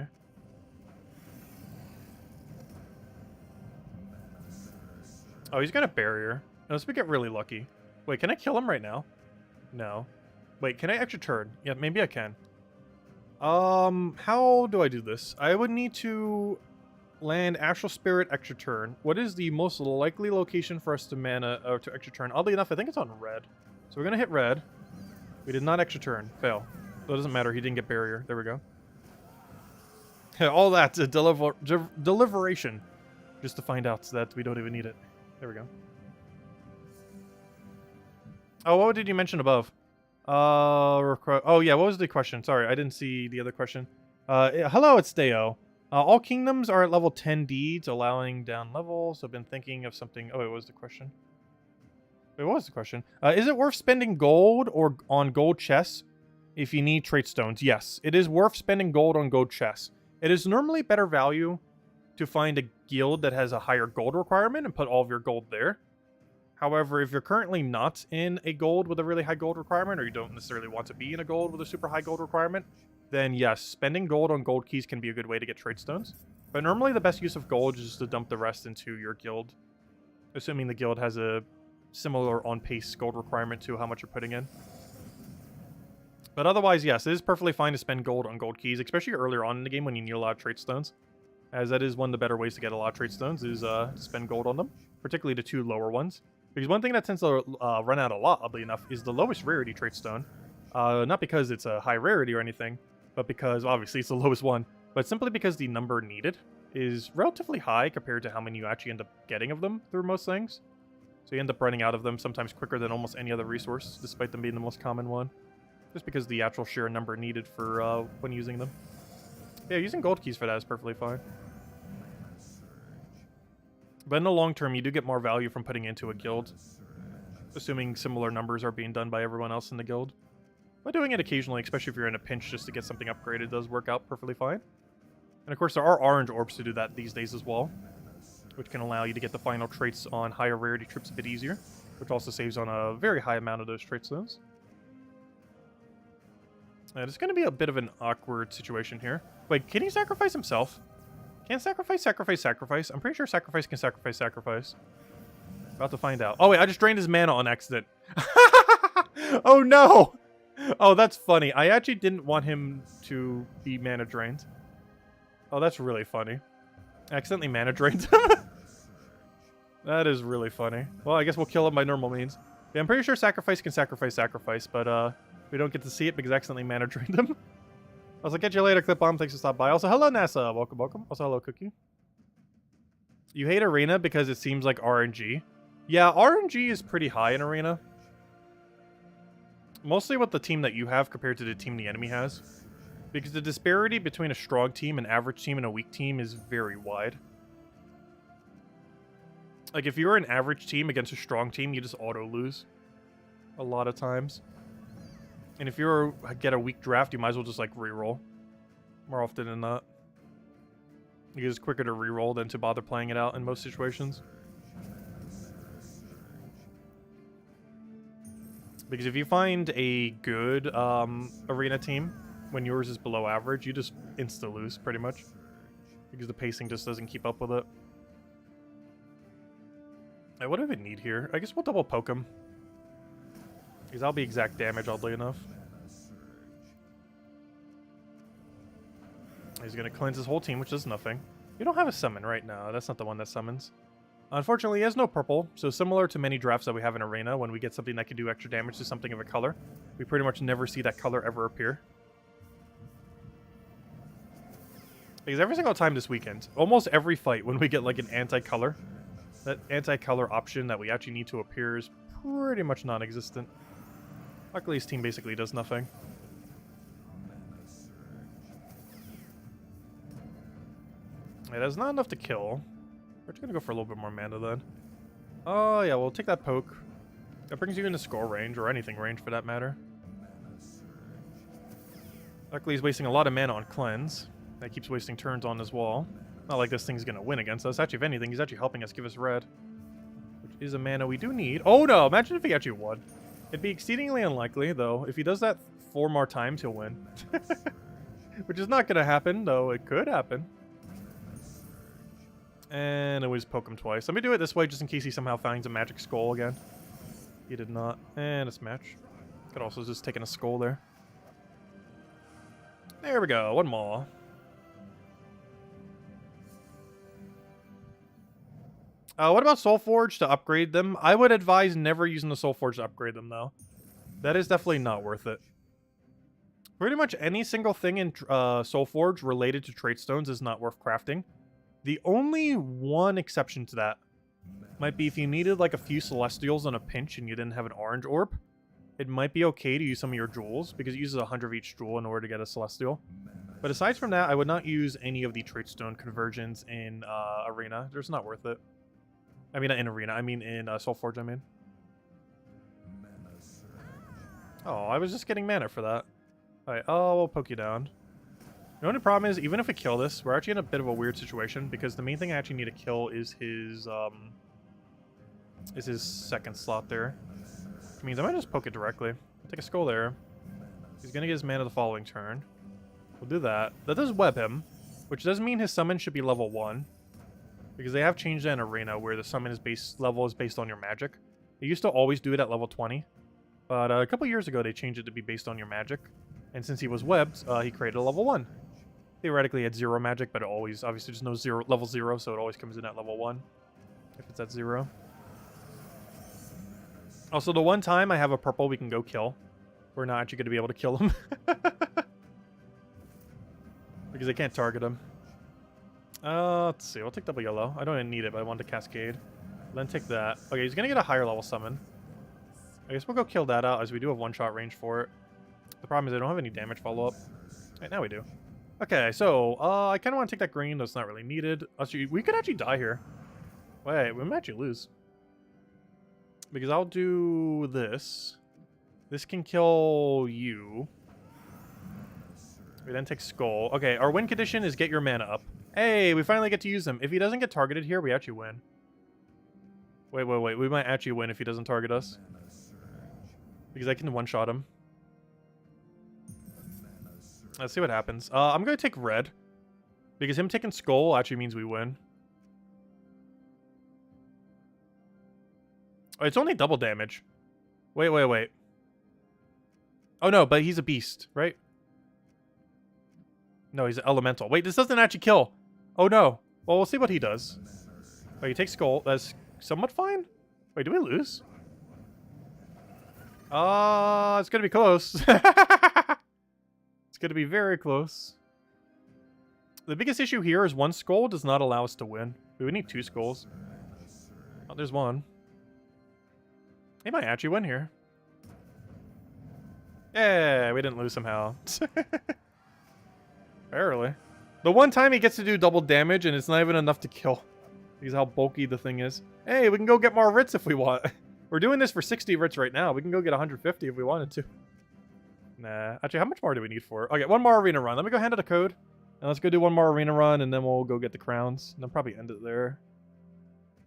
Oh, he's got a barrier. Unless we get really lucky. Wait, can I kill him right now? No. Wait, can I extra turn? Yeah, maybe I can. How do I do this? I would need to land Astral Spirit extra turn. What is the most likely location for us to mana to extra turn? Oddly enough, I think it's on red. So we're gonna hit red. We did not extra turn. Fail. So it doesn't matter. He didn't get barrier. There we go. All that deliberation, just to find out that we don't even need it. There we go. Oh, what did you mention above? Oh yeah, what was the question? Sorry, I didn't see the other question. Hello, it's Deo. All kingdoms are at level 10 deeds, allowing down levels. I've been thinking of something. Oh, wait, what was the question? Wait, what was the question? Is it worth spending gold or on gold chests if you need trait stones? Yes, it is worth spending gold on gold chests. It is normally better value to find a guild that has a higher gold requirement and put all of your gold there. However, if you're currently not in a gold with a really high gold requirement, or you don't necessarily want to be in a gold with a super high gold requirement, then yes, spending gold on gold keys can be a good way to get trade stones. But normally the best use of gold is just to dump the rest into your guild, assuming the guild has a similar on-pace gold requirement to how much you're putting in. But otherwise, yes, it is perfectly fine to spend gold on gold keys, especially earlier on in the game when you need a lot of trade stones. As that is one of the better ways to get a lot of trade stones, is spend gold on them, particularly the 2 lower ones. Because one thing that tends to run out a lot, oddly enough, is the lowest rarity trade stone. Not because it's a high rarity or anything, but because, obviously, it's the lowest one, but simply because the number needed is relatively high compared to how many you actually end up getting of them through most things. So you end up running out of them sometimes quicker than almost any other resource, despite them being the most common one. Just because the actual sheer number needed for when using them. Yeah, using gold keys for that is perfectly fine. But in the long term, you do get more value from putting into a guild, assuming similar numbers are being done by everyone else in the guild. But doing it occasionally, especially if you're in a pinch just to get something upgraded, does work out perfectly fine. And of course, there are orange orbs to do that these days as well, which can allow you to get the final traits on higher rarity trips a bit easier, which also saves on a very high amount of those trait stones. And it's going to be a bit of an awkward situation here. Wait, can he sacrifice himself? Can't sacrifice. I'm pretty sure sacrifice can sacrifice. About to find out. Oh, wait, I just drained his mana on accident. Oh, no! Oh, that's funny. I actually didn't want him to be mana drained. Oh, that's really funny. I accidentally mana drained him. That is really funny. Well, I guess we'll kill him by normal means. Yeah, I'm pretty sure sacrifice can sacrifice, but we don't get to see it because I accidentally mana drained him. I was like, catch you later, Clip Bomb. Thanks for stopping by. Also, hello, NASA. Welcome. Also, hello, Cookie. You hate Arena because it seems like RNG. Yeah, RNG is pretty high in Arena. Mostly with the team that you have compared to the team the enemy has. Because the disparity between a strong team, an average team, and a weak team is very wide. Like, if you're an average team against a strong team, you just auto-lose. A lot of times. And if you get a weak draft, you might as well just, like, reroll. More often than not. Because it's quicker to reroll than to bother playing it out in most situations. Because if you find a good arena team, when yours is below average, you just insta-lose, pretty much. Because the pacing just doesn't keep up with it. Hey, what do we need here? I guess we'll double poke him. Because that'll be exact damage, oddly enough. He's going to cleanse his whole team, which does nothing. You don't have a summon right now. That's not the one that summons. Unfortunately, he has no purple, so similar to many drafts that we have in Arena, when we get something that can do extra damage to something of a color, we pretty much never see that color ever appear. Because every single time this weekend, almost every fight, when we get like an anti-color, that anti-color option that we actually need to appear is pretty much non-existent. Luckily, his team basically does nothing. Yeah, that's not enough to kill. We're just gonna go for a little bit more mana then. Oh yeah, we'll take that poke. That brings you into score range, or anything range for that matter. Luckily, he's wasting a lot of mana on cleanse. That keeps wasting turns on as well. Not like this thing's gonna win against us. Actually, if anything, he's actually helping us give us red. Which is a mana we do need. Oh no! Imagine if he actually won. It'd be exceedingly unlikely, though. If he does that 4 more times, he'll win. Which is not gonna happen, though it could happen. And it was poke him twice. Let me do it this way just in case he somehow finds a magic skull again. He did not. And it's match. Could also just taken a skull there. There we go. One more. What about Soulforge to upgrade them? I would advise never using the Soulforge to upgrade them, though. That is definitely not worth it. Pretty much any single thing in Soulforge related to trait stones is not worth crafting. The only one exception to that might be if you needed like a few Celestials on a pinch and you didn't have an orange orb. It might be okay to use some of your jewels because it uses 100 of each jewel in order to get a Celestial. But aside from that, I would not use any of the trait stone conversions in Arena. They're just not worth it. I mean, not in Arena. I mean in Soulforge, I mean. Oh, I was just getting mana for that. Alright, oh, we'll poke you down. The only problem is, even if we kill this, we're actually in a bit of a weird situation because the main thing I actually need to kill is his second slot there. Which means I might just poke it directly. Take a skull there. He's gonna get his mana the following turn. We'll do that. That does web him, which does mean his summon should be level 1. Because they have changed that in Arena where the summon level is based on your magic. They used to always do it at level 20. But a couple years ago they changed it to be based on your magic. And since he was webbed, he created a level 1. Theoretically he had 0 magic, but it always, obviously there's no level 0, so it always comes in at level 1. If it's at 0. Also, the one time I have a purple we can go kill, we're not actually going to be able to kill him. Because they can't target him. Let's see. I'll take double yellow. I don't even need it, but I want to cascade. Then take that. Okay, he's going to get a higher level summon. I guess we'll go kill that out as we do have one-shot range for it. The problem is I don't have any damage follow-up. Right, now we do. Okay, so I kind of want to take that green. That's not really needed. Actually, we could actually die here. Wait, we might actually lose. Because I'll do this. This can kill you. We then take Skull. Okay, our win condition is get your mana up. Hey, we finally get to use him. If he doesn't get targeted here, we actually win. Wait. We might actually win if he doesn't target us. Because I can one-shot him. Let's see what happens. I'm going to take red. Because him taking Skull actually means we win. Oh, it's only double damage. Wait. Oh no, but he's a beast, right? No, he's an elemental. Wait, this doesn't actually kill. Oh no. Well, we'll see what he does. Oh, he takes Skull. That's somewhat fine. Wait, do we lose? It's gonna be close. It's gonna be very close. The biggest issue here is one skull does not allow us to win. We would need 2 skulls. Oh, there's one. He might actually win here. Yeah, we didn't lose somehow. Barely. The one time he gets to do double damage and it's not even enough to kill. Because how bulky the thing is. Hey, we can go get more writs if we want. We're doing this for 60 writs right now. We can go get 150 if we wanted to. Nah. Actually, how much more do we need for it? Okay, one more arena run. Let me go hand out a code. And let's go do one more arena run and then we'll go get the crowns. And then probably end it there.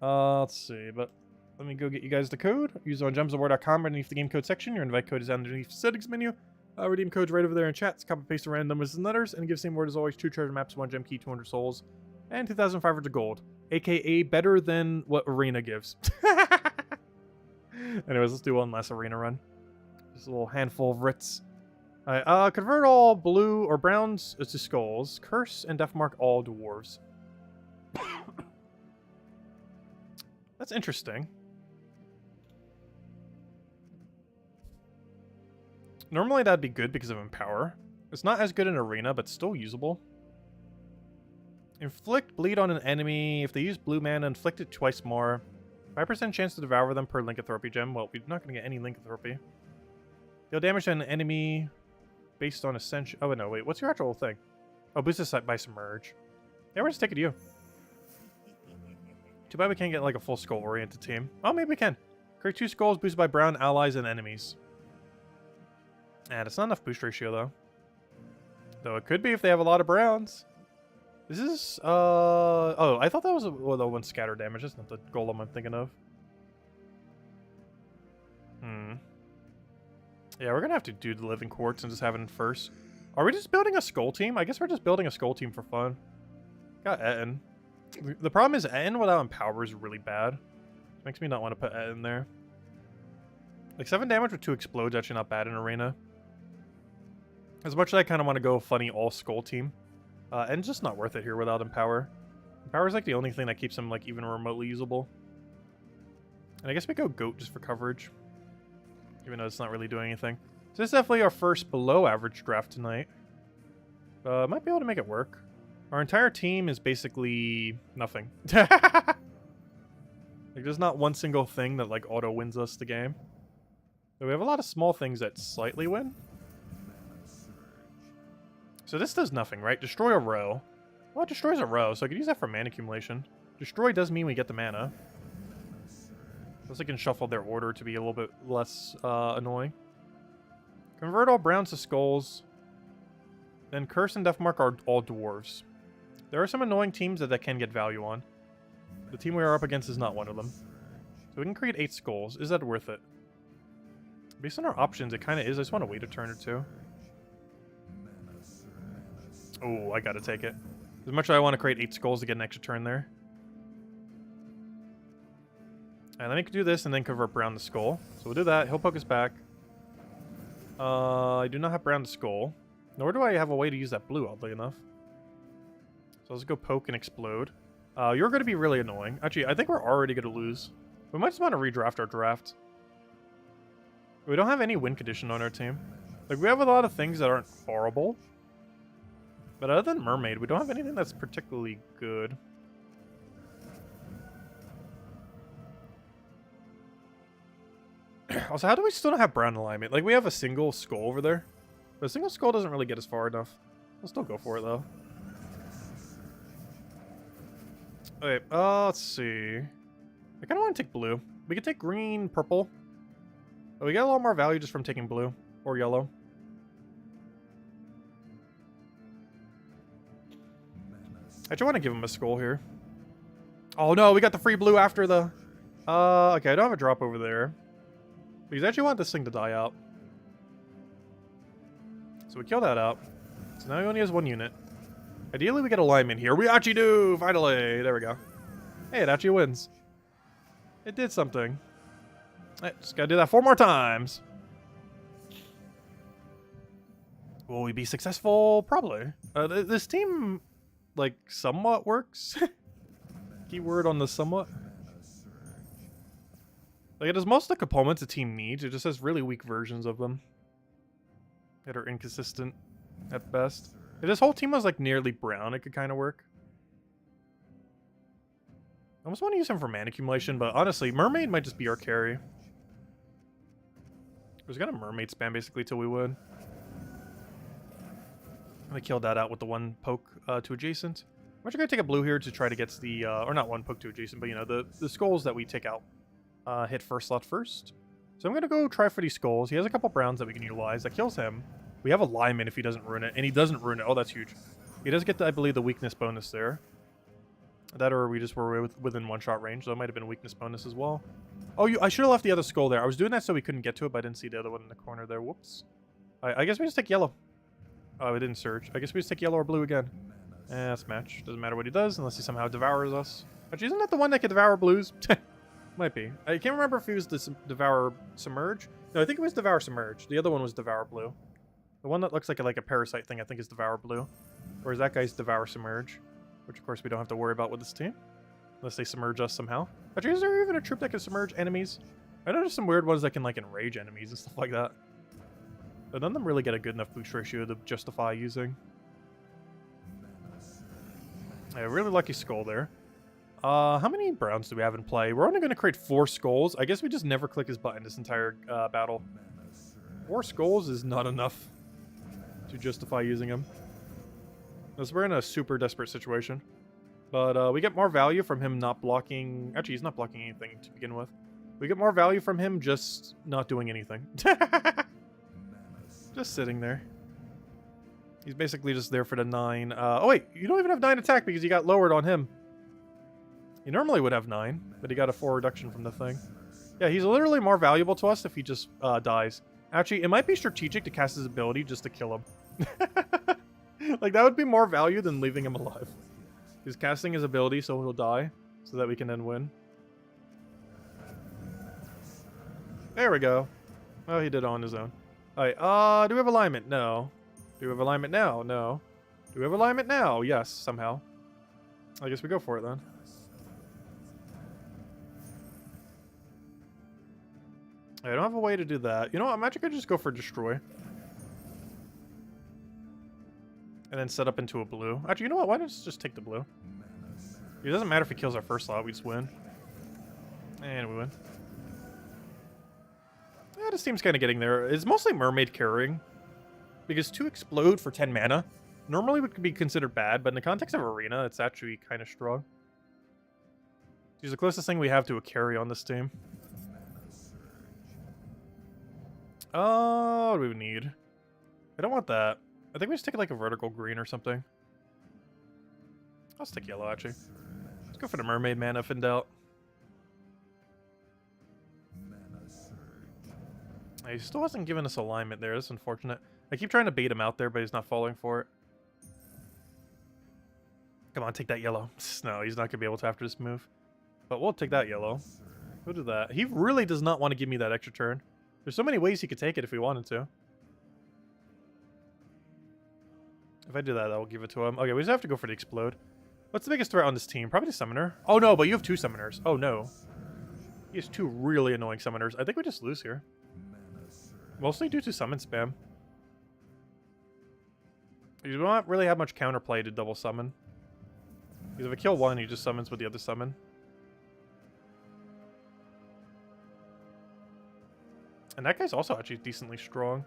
Let's see. But let me go get you guys the code. Use it on gemsofwar.com underneath the game code section. Your invite code is underneath the settings menu. Redeem code's right over there in chat. Copy paste the random numbers and letters. And give same word as always. 2 treasure maps, 1 gem key, 200 souls, and 2,500 gold. AKA better than what arena gives. Anyways, let's do one last arena run. Just a little handful of writs. Alright, convert all blue or browns to skulls. Curse and deathmark all dwarves. That's interesting. Normally that'd be good because of Empower. It's not as good in Arena, but still usable. Inflict bleed on an enemy. If they use blue mana, inflict it twice more. 5% chance to devour them per lycanthropy gem. Well, we're not going to get any lycanthropy. Deal damage to an enemy based on ascension. Oh, no, wait. What's your actual thing? Oh, boosted by submerge. Yeah, we're just taking you. Too bad we can't get like a full skull-oriented team. Oh, maybe we can. Create 2 skulls boosted by brown allies and enemies. And it's not enough boost ratio, though. Though it could be if they have a lot of browns. This is, oh, I thought that was the one scatter damage. That's not the golem I'm thinking of. Yeah, we're gonna have to do the living quartz and just have it in first. Are we just building a skull team? I guess we're just building a skull team for fun. Got Etten. The problem is Etten without Empower is really bad. It makes me not want to put Etten there. Like 7 damage with 2 explodes, actually not bad in Arena. As much as I kind of want to go funny all skull team. And just not worth it here without Empower. Empower is like the only thing that keeps him like even remotely usable. And I guess we go Goat just for coverage. Even though it's not really doing anything. So this is definitely our first below average draft tonight. Might be able to make it work. Our entire team is basically nothing. Like there's not one single thing that like auto wins us the game. So we have a lot of small things that slightly win. So this does nothing, right? Destroy a row. Well, it destroys a row, so I could use that for mana accumulation. Destroy does mean we get the mana. Plus I can shuffle their order to be a little bit less annoying. Convert all browns to skulls. Then Curse and Deathmark are all dwarves. There are some annoying teams that can get value on. The team we are up against is not one of them. So we can create 8 skulls. Is that worth it? Based on our options, it kind of is. I just want to wait a turn or two. Oh, I gotta take it. As much as I want to create 8 skulls to get an extra turn there. And then we can do this and then convert brown to skull. So we'll do that. He'll poke us back. I do not have brown to skull. Nor do I have a way to use that blue, oddly enough. So let's go poke and explode. You're going to be really annoying. Actually, I think we're already going to lose. We might just want to redraft our draft. We don't have any win condition on our team. Like, we have a lot of things that aren't horrible. But other than Mermaid, we don't have anything that's particularly good. Also, how do we still not have brown alignment? Like, we have a single skull over there. But a single skull doesn't really get us far enough. We'll still go for it, though. Okay, let's see. I kind of want to take blue. We could take green, purple. But we get a lot more value just from taking blue. Or yellow. I actually want to give him a skull here. Oh no, we got the free blue after the... okay, I don't have a drop over there. Because I actually want this thing to die out. So we kill that out. So now he only has 1 unit. Ideally, we get alignment here. We actually do! Finally! There we go. Hey, it actually wins. It did something. Just gotta do that 4 more times. Will we be successful? Probably. This team, like, somewhat works. Keyword on the somewhat. Like, it has most of the components a team needs. It just has really weak versions of them that are inconsistent at best. If this whole team was, like, nearly brown, it could kind of work. I almost want to use him for mana accumulation, but honestly, Mermaid might just be our carry. We've got a Mermaid spam, basically, till we win. I killed that out with the 1 poke to adjacent. I'm actually going to take a blue here to try to get the... or not 1 poke to adjacent, but, you know, the skulls that we take out. Hit first slot first. So I'm going to go try for these skulls. He has a couple browns that we can utilize. That kills him. We have a lineman if he doesn't ruin it. And he doesn't ruin it. Oh, that's huge. He does get, I believe, the weakness bonus there. That or we just were within 1-shot range. So it might have been a weakness bonus as well. Oh, I should have left the other skull there. I was doing that so we couldn't get to it, but I didn't see the other one in the corner there. Whoops. I guess we just take yellow. Oh, it didn't search. I guess we just take yellow or blue again. That's match. Doesn't matter what he does unless he somehow devours us. Actually, isn't that the one that could devour blues? Might be. I can't remember if he was the Devour Submerge. No, I think it was Devour Submerge. The other one was Devour Blue. The one that looks like a parasite thing, I think, is Devour Blue. Whereas that guy's Devour Submerge. Which, of course, we don't have to worry about with this team. Unless they submerge us somehow. Actually, is there even a troop that can submerge enemies? I know there's some weird ones that can, like, enrage enemies and stuff like that. But none of them really get a good enough boost ratio to justify using. A really lucky skull there. How many browns do we have in play? We're only going to create 4 skulls. I guess we just never click his button this entire battle. 4 skulls is not enough to justify using him. Unless we're in a super desperate situation. But we get more value from him not blocking... Actually, he's not blocking anything to begin with. We get more value from him just not doing anything. Just sitting there. He's basically just there for the 9. Oh wait, you don't even have 9 attack because you got lowered on him. He normally would have 9, but he got a 4 reduction from the thing. Yeah, he's literally more valuable to us if he just dies. Actually, it might be strategic to cast his ability just to kill him. Like, that would be more value than leaving him alive. He's casting his ability so he'll die, so that we can then win. There we go. Oh, he did it on his own. Alright, do we have alignment? No. Do we have alignment now? No. Do we have alignment now? Yes, somehow. I guess we go for it then. I don't have a way to do that. You know what? I'm actually going to just go for destroy. And then set up into a blue. Actually, you know what? Why don't we just take the blue? It doesn't matter if he kills our first slot. We just win. And we win. Yeah, this team's kind of getting there. It's mostly Mermaid carrying. Because 2 explode for 10 mana normally would be considered bad, but in the context of Arena, it's actually kind of strong. She's the closest thing we have to a carry on this team. What do we need? I don't want that. I think we just take like a vertical green or something. I'll stick yellow, actually. Let's go for the mermaid mana if in doubt. He still hasn't given us alignment there. That's unfortunate. I keep trying to bait him out there, but he's not falling for it. Come on, take that yellow. No, he's not going to be able to after this move. But we'll take that yellow. We'll do that. He really does not want to give me that extra turn. There's so many ways he could take it if he wanted to. If I do that, I'll give it to him. Okay, we just have to go for the explode. What's the biggest threat on this team? Probably the summoner. Oh no, but you have 2 summoners. Oh no. He has 2 really annoying summoners. I think we just lose here. Mostly due to summon spam. You don't really have much counterplay to double summon. Because if I kill one, he just summons with the other summon. And that guy's also actually decently strong.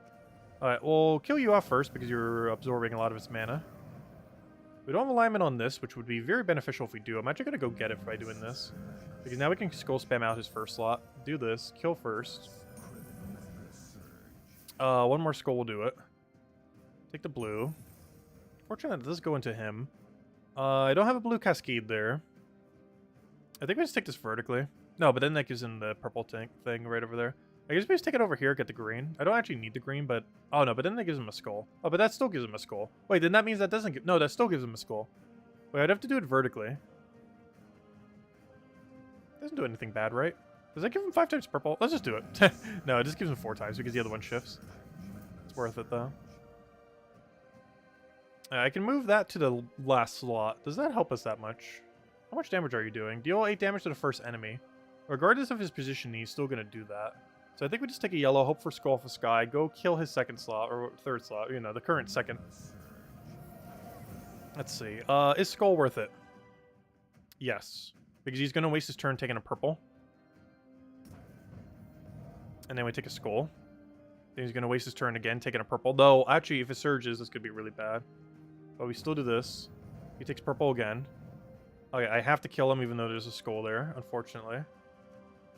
Alright, we'll kill you off first because you're absorbing a lot of its mana. We don't have alignment on this, which would be very beneficial if we do. I'm actually going to go get it by doing this. Because now we can skull spam out his first slot. Do this. Kill first. One more skull will do it. Take the blue. Fortunately, it does go into him. I don't have a blue cascade there. I think we just take this vertically. No, but then that gives him the purple tank thing right over there. I guess we just take it over here, get the green. I don't actually need the green, but... Oh, no, but then that gives him a skull. Oh, but that still gives him a skull. Wait, then that means that doesn't give... No, that still gives him a skull. Wait, I'd have to do it vertically. Doesn't do anything bad, right? Does that give him 5 times purple? Let's just do it. No, it just gives him 4 times because the other one shifts. It's worth it, though. I can move that to the last slot. Does that help us that much? How much damage are you doing? Deal 8 damage to the first enemy. Regardless of his position, he's still going to do that. So I think we just take a yellow, hope for Skull for Sky, go kill his second slot, or third slot, you know, the current second. Let's see. Is Skull worth it? Yes. Because he's going to waste his turn taking a purple. And then we take a Skull. Then he's going to waste his turn again taking a purple. Though, actually, if it surges, this could be really bad. But we still do this. He takes purple again. Okay, I have to kill him even though there's a Skull there, unfortunately.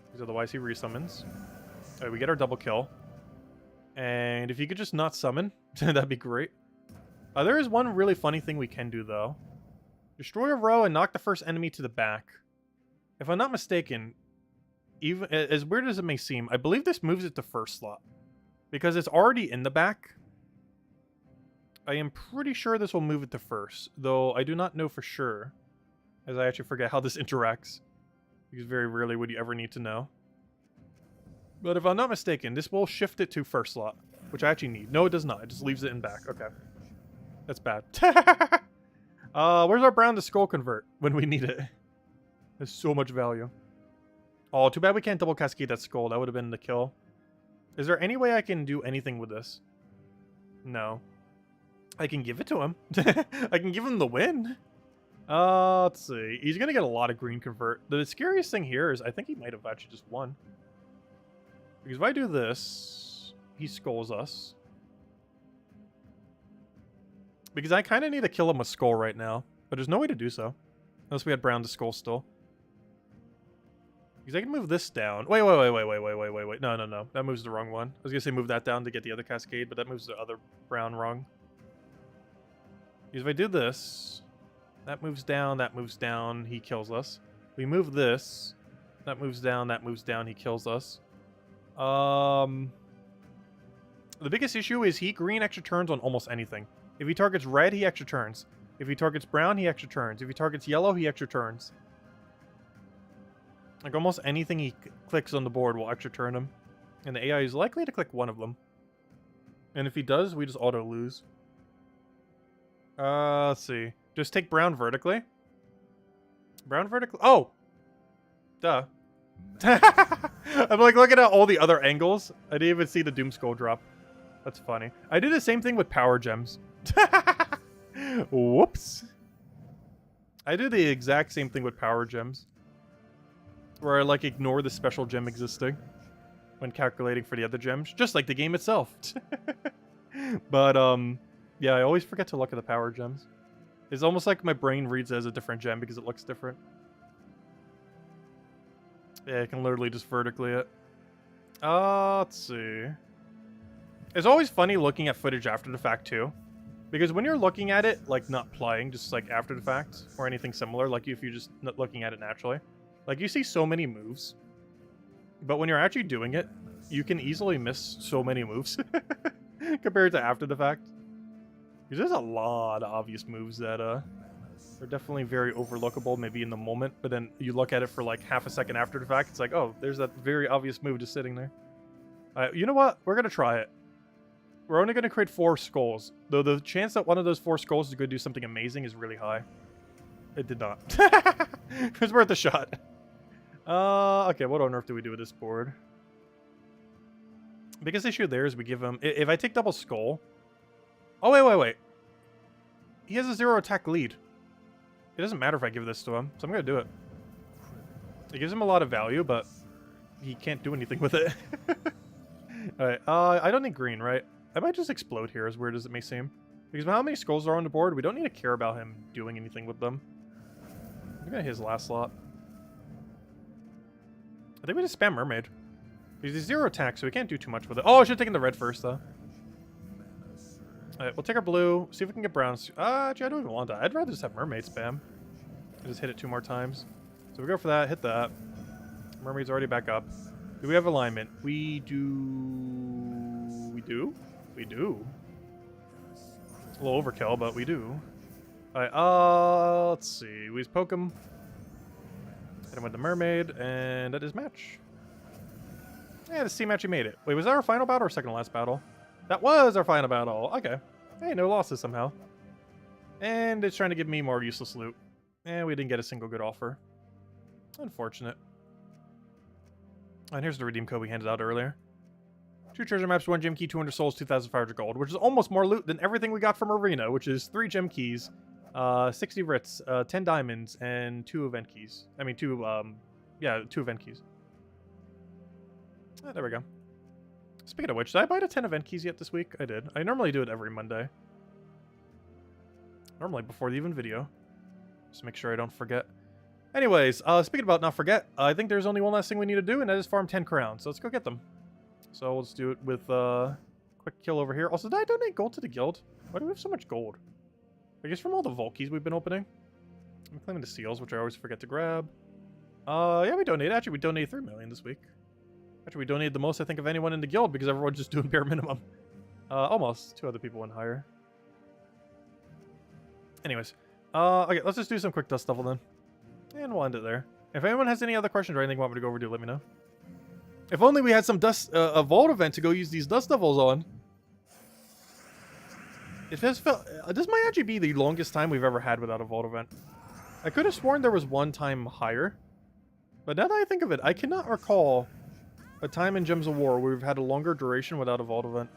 Because otherwise he resummons. Alright, we get our double kill. And if you could just not summon, that'd be great. There is one really funny thing we can do, though. Destroy a row and knock the first enemy to the back. If I'm not mistaken, even as weird as it may seem, I believe this moves it to first slot. Because it's already in the back. I am pretty sure this will move it to first. Though I do not know for sure. As I actually forget how this interacts. Because very rarely would you ever need to know. But if I'm not mistaken, this will shift it to first slot. Which I actually need. No, it does not. It just leaves it in back. Okay. That's bad. Where's our brown to skull convert when we need it? There's so much value. Oh, too bad we can't double cascade that skull. That would have been the kill. Is there any way I can do anything with this? No. I can give it to him. I can give him the win. Let's see. He's going to get a lot of green convert. The scariest thing here is I think he might have actually just won. Because if I do this, he skulls us. Because I kind of need to kill him with skull right now. But there's no way to do so. Unless we had brown to skull still. Because I can move this down. Wait. No. That moves the wrong one. I was going to say move that down to get the other cascade, but that moves the other brown wrong. Because if I do this, that moves down, he kills us. We move this, that moves down, he kills us. The biggest issue is he green extra turns on almost anything. If he targets red, he extra turns. If he targets brown, he extra turns. If he targets yellow, he extra turns. Like almost anything he clicks on the board will extra turn him. And the AI is likely to click one of them. And if he does, we just auto lose. Let's see. Just take brown vertically. Brown vertically. Oh! Duh. I'm like looking at all the other angles. I didn't even see the Doom Skull drop. That's funny. I did the same thing with power gems. Whoops. I did the exact same thing with power gems. Where I like ignore the special gem existing when calculating for the other gems. Just like the game itself. But, yeah, I always forget to look at the power gems. It's almost like my brain reads it as a different gem because it looks different. Yeah, I can literally just vertically it. Let's see. It's always funny looking at footage after the fact, too. Because when you're looking at it, like not playing, just like after the fact, or anything similar, like if you're just not looking at it naturally, like you see so many moves. But when you're actually doing it, you can easily miss so many moves compared to after the fact. Because there's a lot of obvious moves that are definitely very overlookable, maybe in the moment, but then you look at it for like half a second after the fact, it's like, oh, there's that very obvious move just sitting there. You know what? We're going to try it. We're only going to create 4 skulls, though the chance that one of those 4 skulls is going to do something amazing is really high. It did not. It was worth a shot. Okay, what on earth do we do with this board? Biggest issue there is we give him... If I take double skull... Oh, wait. He has a 0 attack lead. It doesn't matter if I give this to him, so I'm going to do it. It gives him a lot of value, but he can't do anything with it. Alright, I don't need green, right? I might just explode here, as weird as it may seem. Because of how many skulls are on the board, we don't need to care about him doing anything with them. I'm going to hit his last slot. I think we just spam Mermaid. Because he's 0 attack, so we can't do too much with it. Oh, I should have taken the red first, though. Alright, we'll take our blue, see if we can get brown. Actually, I don't even want that. I'd rather just have Mermaid spam. I just hit it 2 more times. So we go for that, hit that. Mermaid's already back up. Do we have alignment? We do... We do? We do. It's a little overkill, but we do. Alright, let's see. We just poke him. Hit him with the Mermaid, and that is match. Yeah, the C match, he made it. Wait, was that our final battle or second to last battle? That was our final battle. Okay. Hey, no losses somehow. And it's trying to give me more useless loot. And we didn't get a single good offer. Unfortunate. And here's the redeem code we handed out earlier. 2 treasure maps, 1 gem key, 200 souls, 2,500 gold, which is almost more loot than everything we got from Arena, which is 3 gem keys, 60 writs, 10 diamonds, and 2 event keys. I mean, 2 event keys. There we go. Speaking of which, did I buy the 10 event keys yet this week? I did. I normally do it every Monday. Normally before the even video. Just make sure I don't forget. Anyways, speaking about not forget, I think there's only one last thing we need to do, and that is farm 10 crowns. So let's go get them. So we'll just do it with quick kill over here. Also, did I donate gold to the guild? Why do we have so much gold? I guess from all the vault keys we've been opening. I'm claiming the seals, which I always forget to grab. Yeah, we donated. Actually, we donated 3 million this week. Actually, we donated the most, I think, of anyone in the guild because everyone's just doing bare minimum. Almost. 2 other people went higher. Anyways. Okay, let's just do some quick dust level then. And we'll end it there. If anyone has any other questions or anything you want me to go over, do let me know. If only we had some dust, a vault event to go use these dust levels on. It has felt... this might actually be the longest time we've ever had without a vault event. I could have sworn there was one time higher. But now that I think of it, I cannot recall a time in Gems of War where we've had a longer duration without a vault event.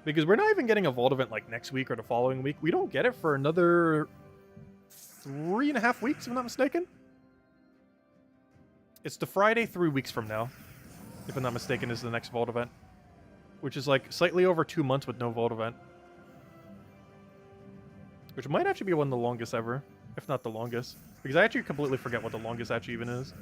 Because we're not even getting a vault event like next week or the following week. We don't get it for another 3.5 weeks, if I'm not mistaken. It's the Friday 3 weeks from now, if I'm not mistaken, is the next vault event. Which is like slightly over 2 months with no vault event. Which might actually be one of the longest ever, if not the longest. Because I actually completely forget what the longest actually even is.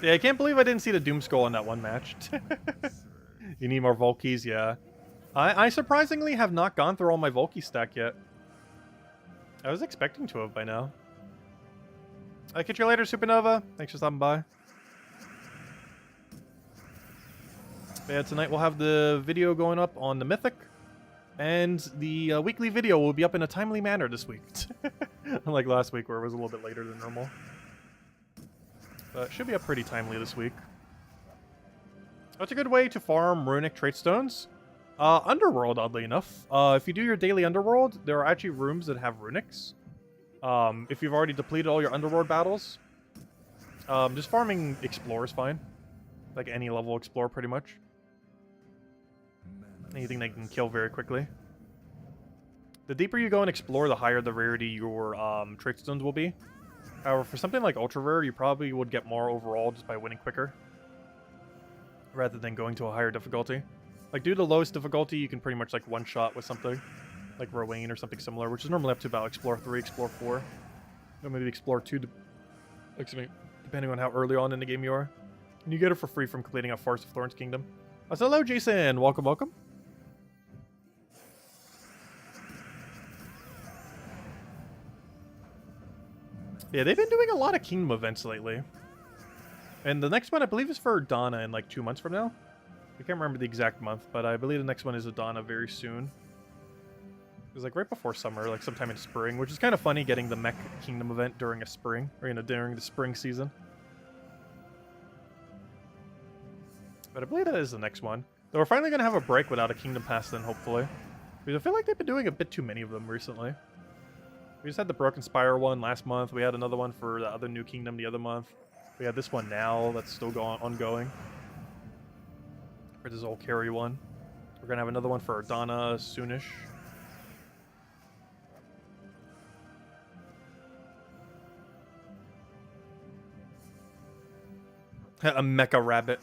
Yeah, I can't believe I didn't see the Doom Skull in that one match. You need more Volkies, yeah. I surprisingly have not gone through all my Volky stack yet. I was expecting to have by now. I'll catch you later, Supernova. Thanks for stopping by. But yeah, tonight we'll have the video going up on the Mythic. And the weekly video will be up in a timely manner this week. Unlike last week where it was a little bit later than normal. But it should be up pretty timely this week. That's a good way to farm runic trait stones. Underworld, oddly enough. If you do your daily Underworld, there are actually rooms that have runics. If you've already depleted all your Underworld battles. Just farming Explorer is fine. Like any level Explorer, pretty much. Anything that can kill very quickly. The deeper you go and explore, the higher the rarity your trait stones will be. However, for something like Ultra Rare, you probably would get more overall just by winning quicker. Rather than going to a higher difficulty. Like, due to the lowest difficulty, you can pretty much, like, one-shot with something. like Rowan or something similar, which is normally up to about Explore 3, Explore 4. Or maybe Explore 2, depending on how early on in the game you are. And you get it for free from completing a Forest of Thorns Kingdom. So hello, Jason. Welcome, welcome. Yeah, they've been doing a lot of Kingdom events lately. And the next one, I believe, is for Adana in like 2 months from now. I can't remember the exact month, but I believe the next one is Adana very soon. It was like right before summer, like sometime in spring, which is kind of funny getting the Mech Kingdom event during a spring, or during the spring season. But I believe that is the next one. Though we're finally going to have a break without a Kingdom Pass then, hopefully. Because I feel like they've been doing a bit too many of them recently. We just had the Broken Spire one last month. We had another one for the other new kingdom the other month. We had this one now that's still ongoing. For this old carry one. We're going to have another one for Adana soonish. A mecha rabbit.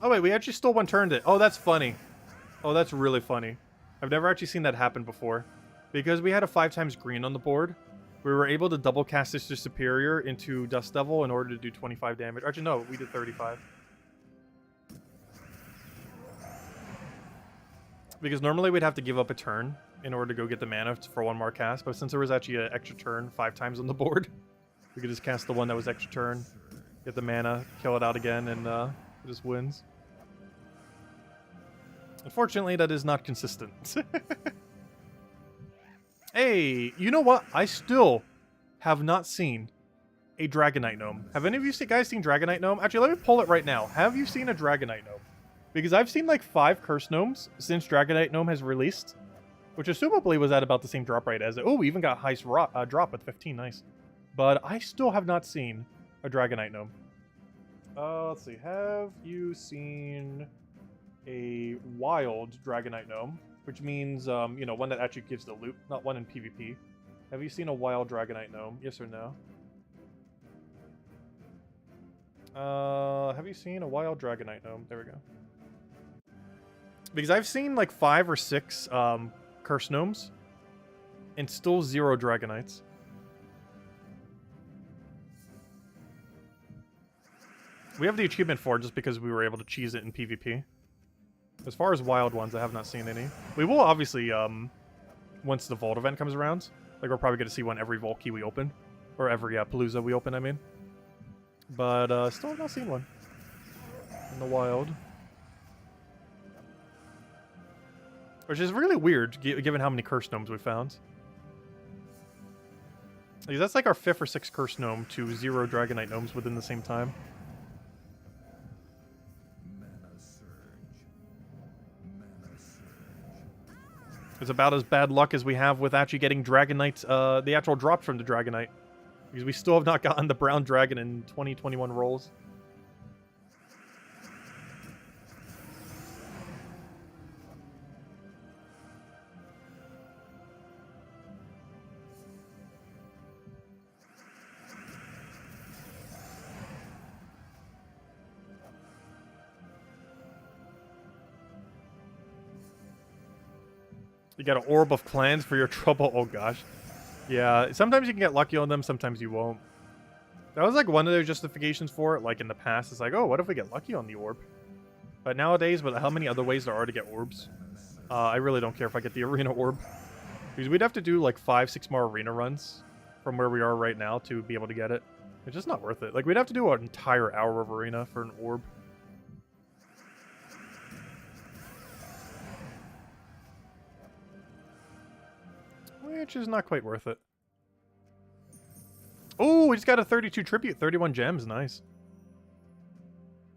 Oh wait, we actually stole one turned it. Oh, that's funny. Oh, that's really funny. I've never actually seen that happen before. Because we had a 5x green on the board, we were able to double cast Sister Superior into Dust Devil in order to do 25 damage. Actually, no, we did 35. Because normally we'd have to give up a turn in order to go get the mana for one more cast, but since there was actually an extra turn 5 times on the board, we could just cast the one that was extra turn, get the mana, kill it out again, and it just wins. Unfortunately, that is not consistent. Hey, you know what? I still have not seen a Dragonite Gnome. Have any of you guys seen Dragonite Gnome? Actually, let me pull it right now. Have you seen a Dragonite Gnome? Because I've seen like 5 Curse Gnomes since Dragonite Gnome has released, which assumably was at about the same drop rate as it. Oh, we even got highest drop with 15. Nice. But I still have not seen a Dragonite Gnome. Let's see. Have you seen a wild Dragonite Gnome? Which means, you know, one that actually gives the loot, not one in PvP. Have you seen a wild Dragonite Gnome? Yes or no? Have you seen a wild Dragonite Gnome? There we go. Because I've seen like 5 or 6 Curse Gnomes, and still 0 Dragonites. We have the achievement for it just because we were able to cheese it in PvP. As far as wild ones, I have not seen any. We will obviously, once the Vault event comes around, like we're probably going to see one every Vault key we open. Or every Palooza we open, I mean. But still have not seen one in the wild. Which is really weird, given how many Curse Gnomes we found. Because that's like our 5th or 6th Curse Gnome to 0 Dragonite Gnomes within the same time. It's about as bad luck as we have with actually getting Dragonite, the actual drop from the Dragonite. Because we still have not gotten the Brown Dragon in 2021 rolls. You got an Orb of Clans for your trouble. Oh gosh. Yeah, sometimes you can get lucky on them, sometimes you won't. That was like one of their justifications for it, like in the past. It's like, oh, what if we get lucky on the orb? But nowadays, with how many other ways there are to get orbs, I really don't care if I get the arena orb. Because we'd have to do like 5-6 more arena runs from where we are right now to be able to get it. It's just not worth it. Like, we'd have to do an entire hour of arena for an orb. Which is not quite worth it. Oh, we just got a 32 tribute, 31 gems, nice.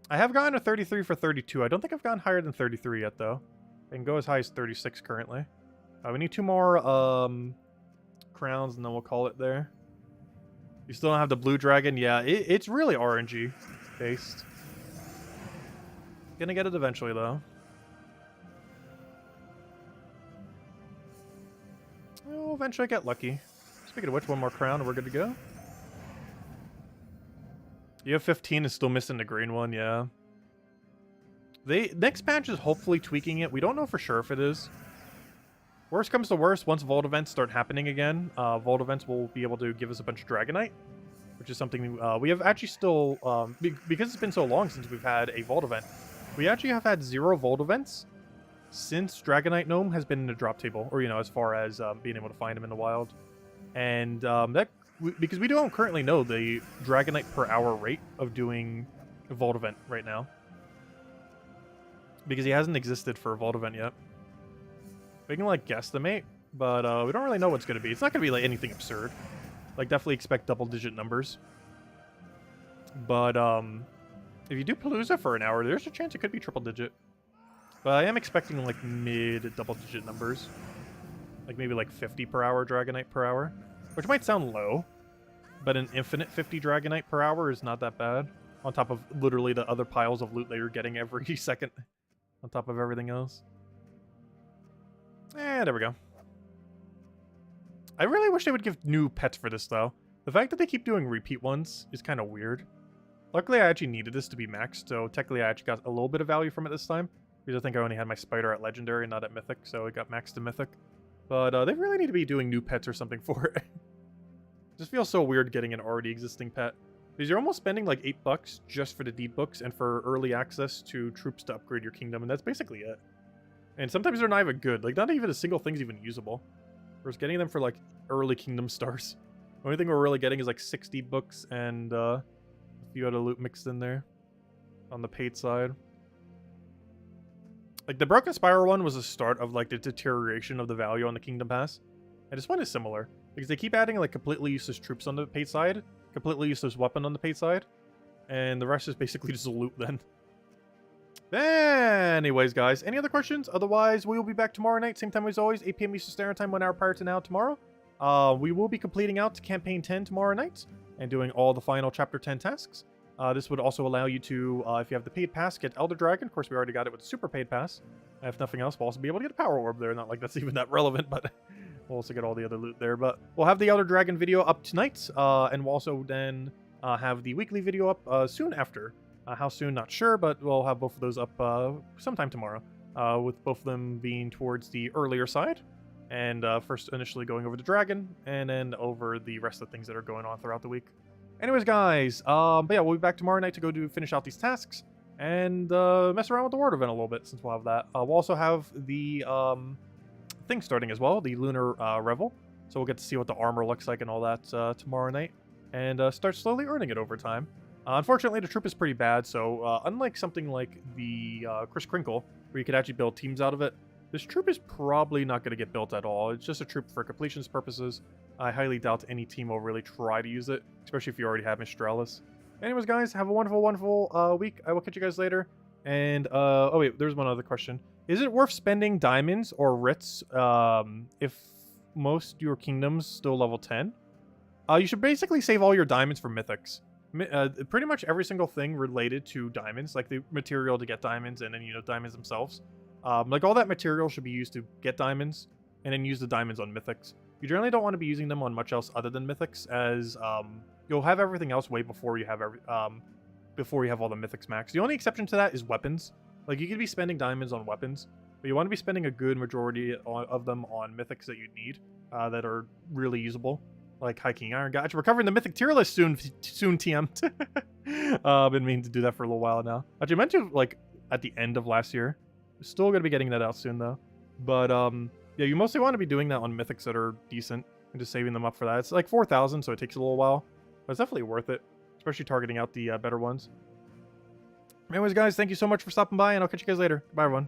I have gotten a 33 for 32. I don't think I've gotten higher than 33 yet, though. I can go as high as 36 currently. We need 2 more crowns, and then we'll call it there. You still don't have the blue dragon? Yeah, it's really RNG based. Gonna get it eventually, though. We'll eventually get lucky. Speaking of which, 1 more crown and we're good to go. You have 15 and still missing the green one, yeah. Next patch is hopefully tweaking it. We don't know for sure if it is. Worst comes to worst, once Vault events start happening again, Vault events will be able to give us a bunch of Dragonite, which is something we have actually still, because it's been so long since we've had a Vault event, we actually have had 0 Vault events since Dragonite Gnome has been in the drop table, or, you know, as far as being able to find them in the wild. And because we don't currently know the Dragonite per hour rate of doing a Vault event right now, because he hasn't existed for a Vault event yet. We can, like, guesstimate, but we don't really know what's going to be. It's not going to be, like, anything absurd. Like, definitely expect double-digit numbers. But, if you do Palooza for an hour, there's a chance it could be triple-digit. But I am expecting, like, mid-double-digit numbers. Like, maybe, like, 50 per hour Dragonite per hour. Which might sound low, but an infinite 50 Dragonite per hour is not that bad. On top of literally the other piles of loot that you're getting every second. On top of everything else. There we go. I really wish they would give new pets for this, though. The fact that they keep doing repeat ones is kind of weird. Luckily, I actually needed this to be maxed, so technically I actually got a little bit of value from it this time. Because I think I only had my spider at Legendary, not at Mythic, so it got maxed to Mythic. But they really need to be doing new pets or something for it. It just feels so weird getting an already existing pet. Because you're almost spending like $8 just for the deed books and for early access to troops to upgrade your kingdom, and that's basically it. And sometimes they're not even good. Like, not even a single thing's even usable. We're just getting them for, like, early kingdom stars. The only thing we're really getting is, like, 60 books and a few other loot mixed in there on the paid side. Like, the Broken Spiral one was the start of, like, the deterioration of the value on the Kingdom Pass. And this one is similar. Because they keep adding, like, completely useless troops on the paid side, completely useless weapon on the paid side, and the rest is basically just loot then. Anyways, guys, any other questions? Otherwise, we will be back tomorrow night, same time as always, 8 p.m. Eastern Standard Time, 1 hour prior to now tomorrow. We will be completing out Campaign 10 tomorrow night and doing all the final Chapter 10 tasks. This would also allow you to, if you have the paid pass, get Elder Dragon. Of course, we already got it with the Super Paid Pass. If nothing else, we'll also be able to get a Power Orb there. Not like that's even that relevant, but we'll also get all the other loot there. But we'll have the Elder Dragon video up tonight, and we'll also then have the weekly video up soon after. How soon, not sure, but we'll have both of those up sometime tomorrow, with both of them being towards the earlier side, and first initially going over the dragon, and then over the rest of the things that are going on throughout the week. Anyways, guys, but yeah, we'll be back tomorrow night to go finish out these tasks, and mess around with the Ward event a little bit, since we'll have that. We'll also have the thing starting as well, the Lunar Revel, so we'll get to see what the armor looks like and all that tomorrow night, and start slowly earning it over time. Unfortunately, the troop is pretty bad, so unlike something like the Chris Crinkle, where you could actually build teams out of it, this troop is probably not going to get built at all. It's just a troop for completions purposes. I highly doubt any team will really try to use it, especially if you already have Mistralis. Anyways, guys, have a wonderful, wonderful week. I will catch you guys later. And, oh wait, there's one other question. Is it worth spending diamonds or writs if most your kingdoms still level 10? You should basically save all your diamonds for mythics. Pretty much every single thing related to diamonds, like the material to get diamonds and then, you know, diamonds themselves. Like all that material should be used to get diamonds and then use the diamonds on mythics. You generally don't want to be using them on much else other than mythics, as you'll have everything else way before you have before you have all the mythics max. The only exception to that is weapons. Like, you could be spending diamonds on weapons, but you want to be spending a good majority of them on mythics that you need, that are really usable. Like High King Iron Gotcha. We're covering the Mythic tier list soon TM. Been meaning to do that for a little while now. Actually, I meant to, like, at the end of last year. Still going to be getting that out soon, though. But, yeah, you mostly want to be doing that on mythics that are decent and just saving them up for that. It's like 4,000, so it takes a little while. But it's definitely worth it, especially targeting out the better ones. Anyways, guys, thank you so much for stopping by, and I'll catch you guys later. Bye, everyone.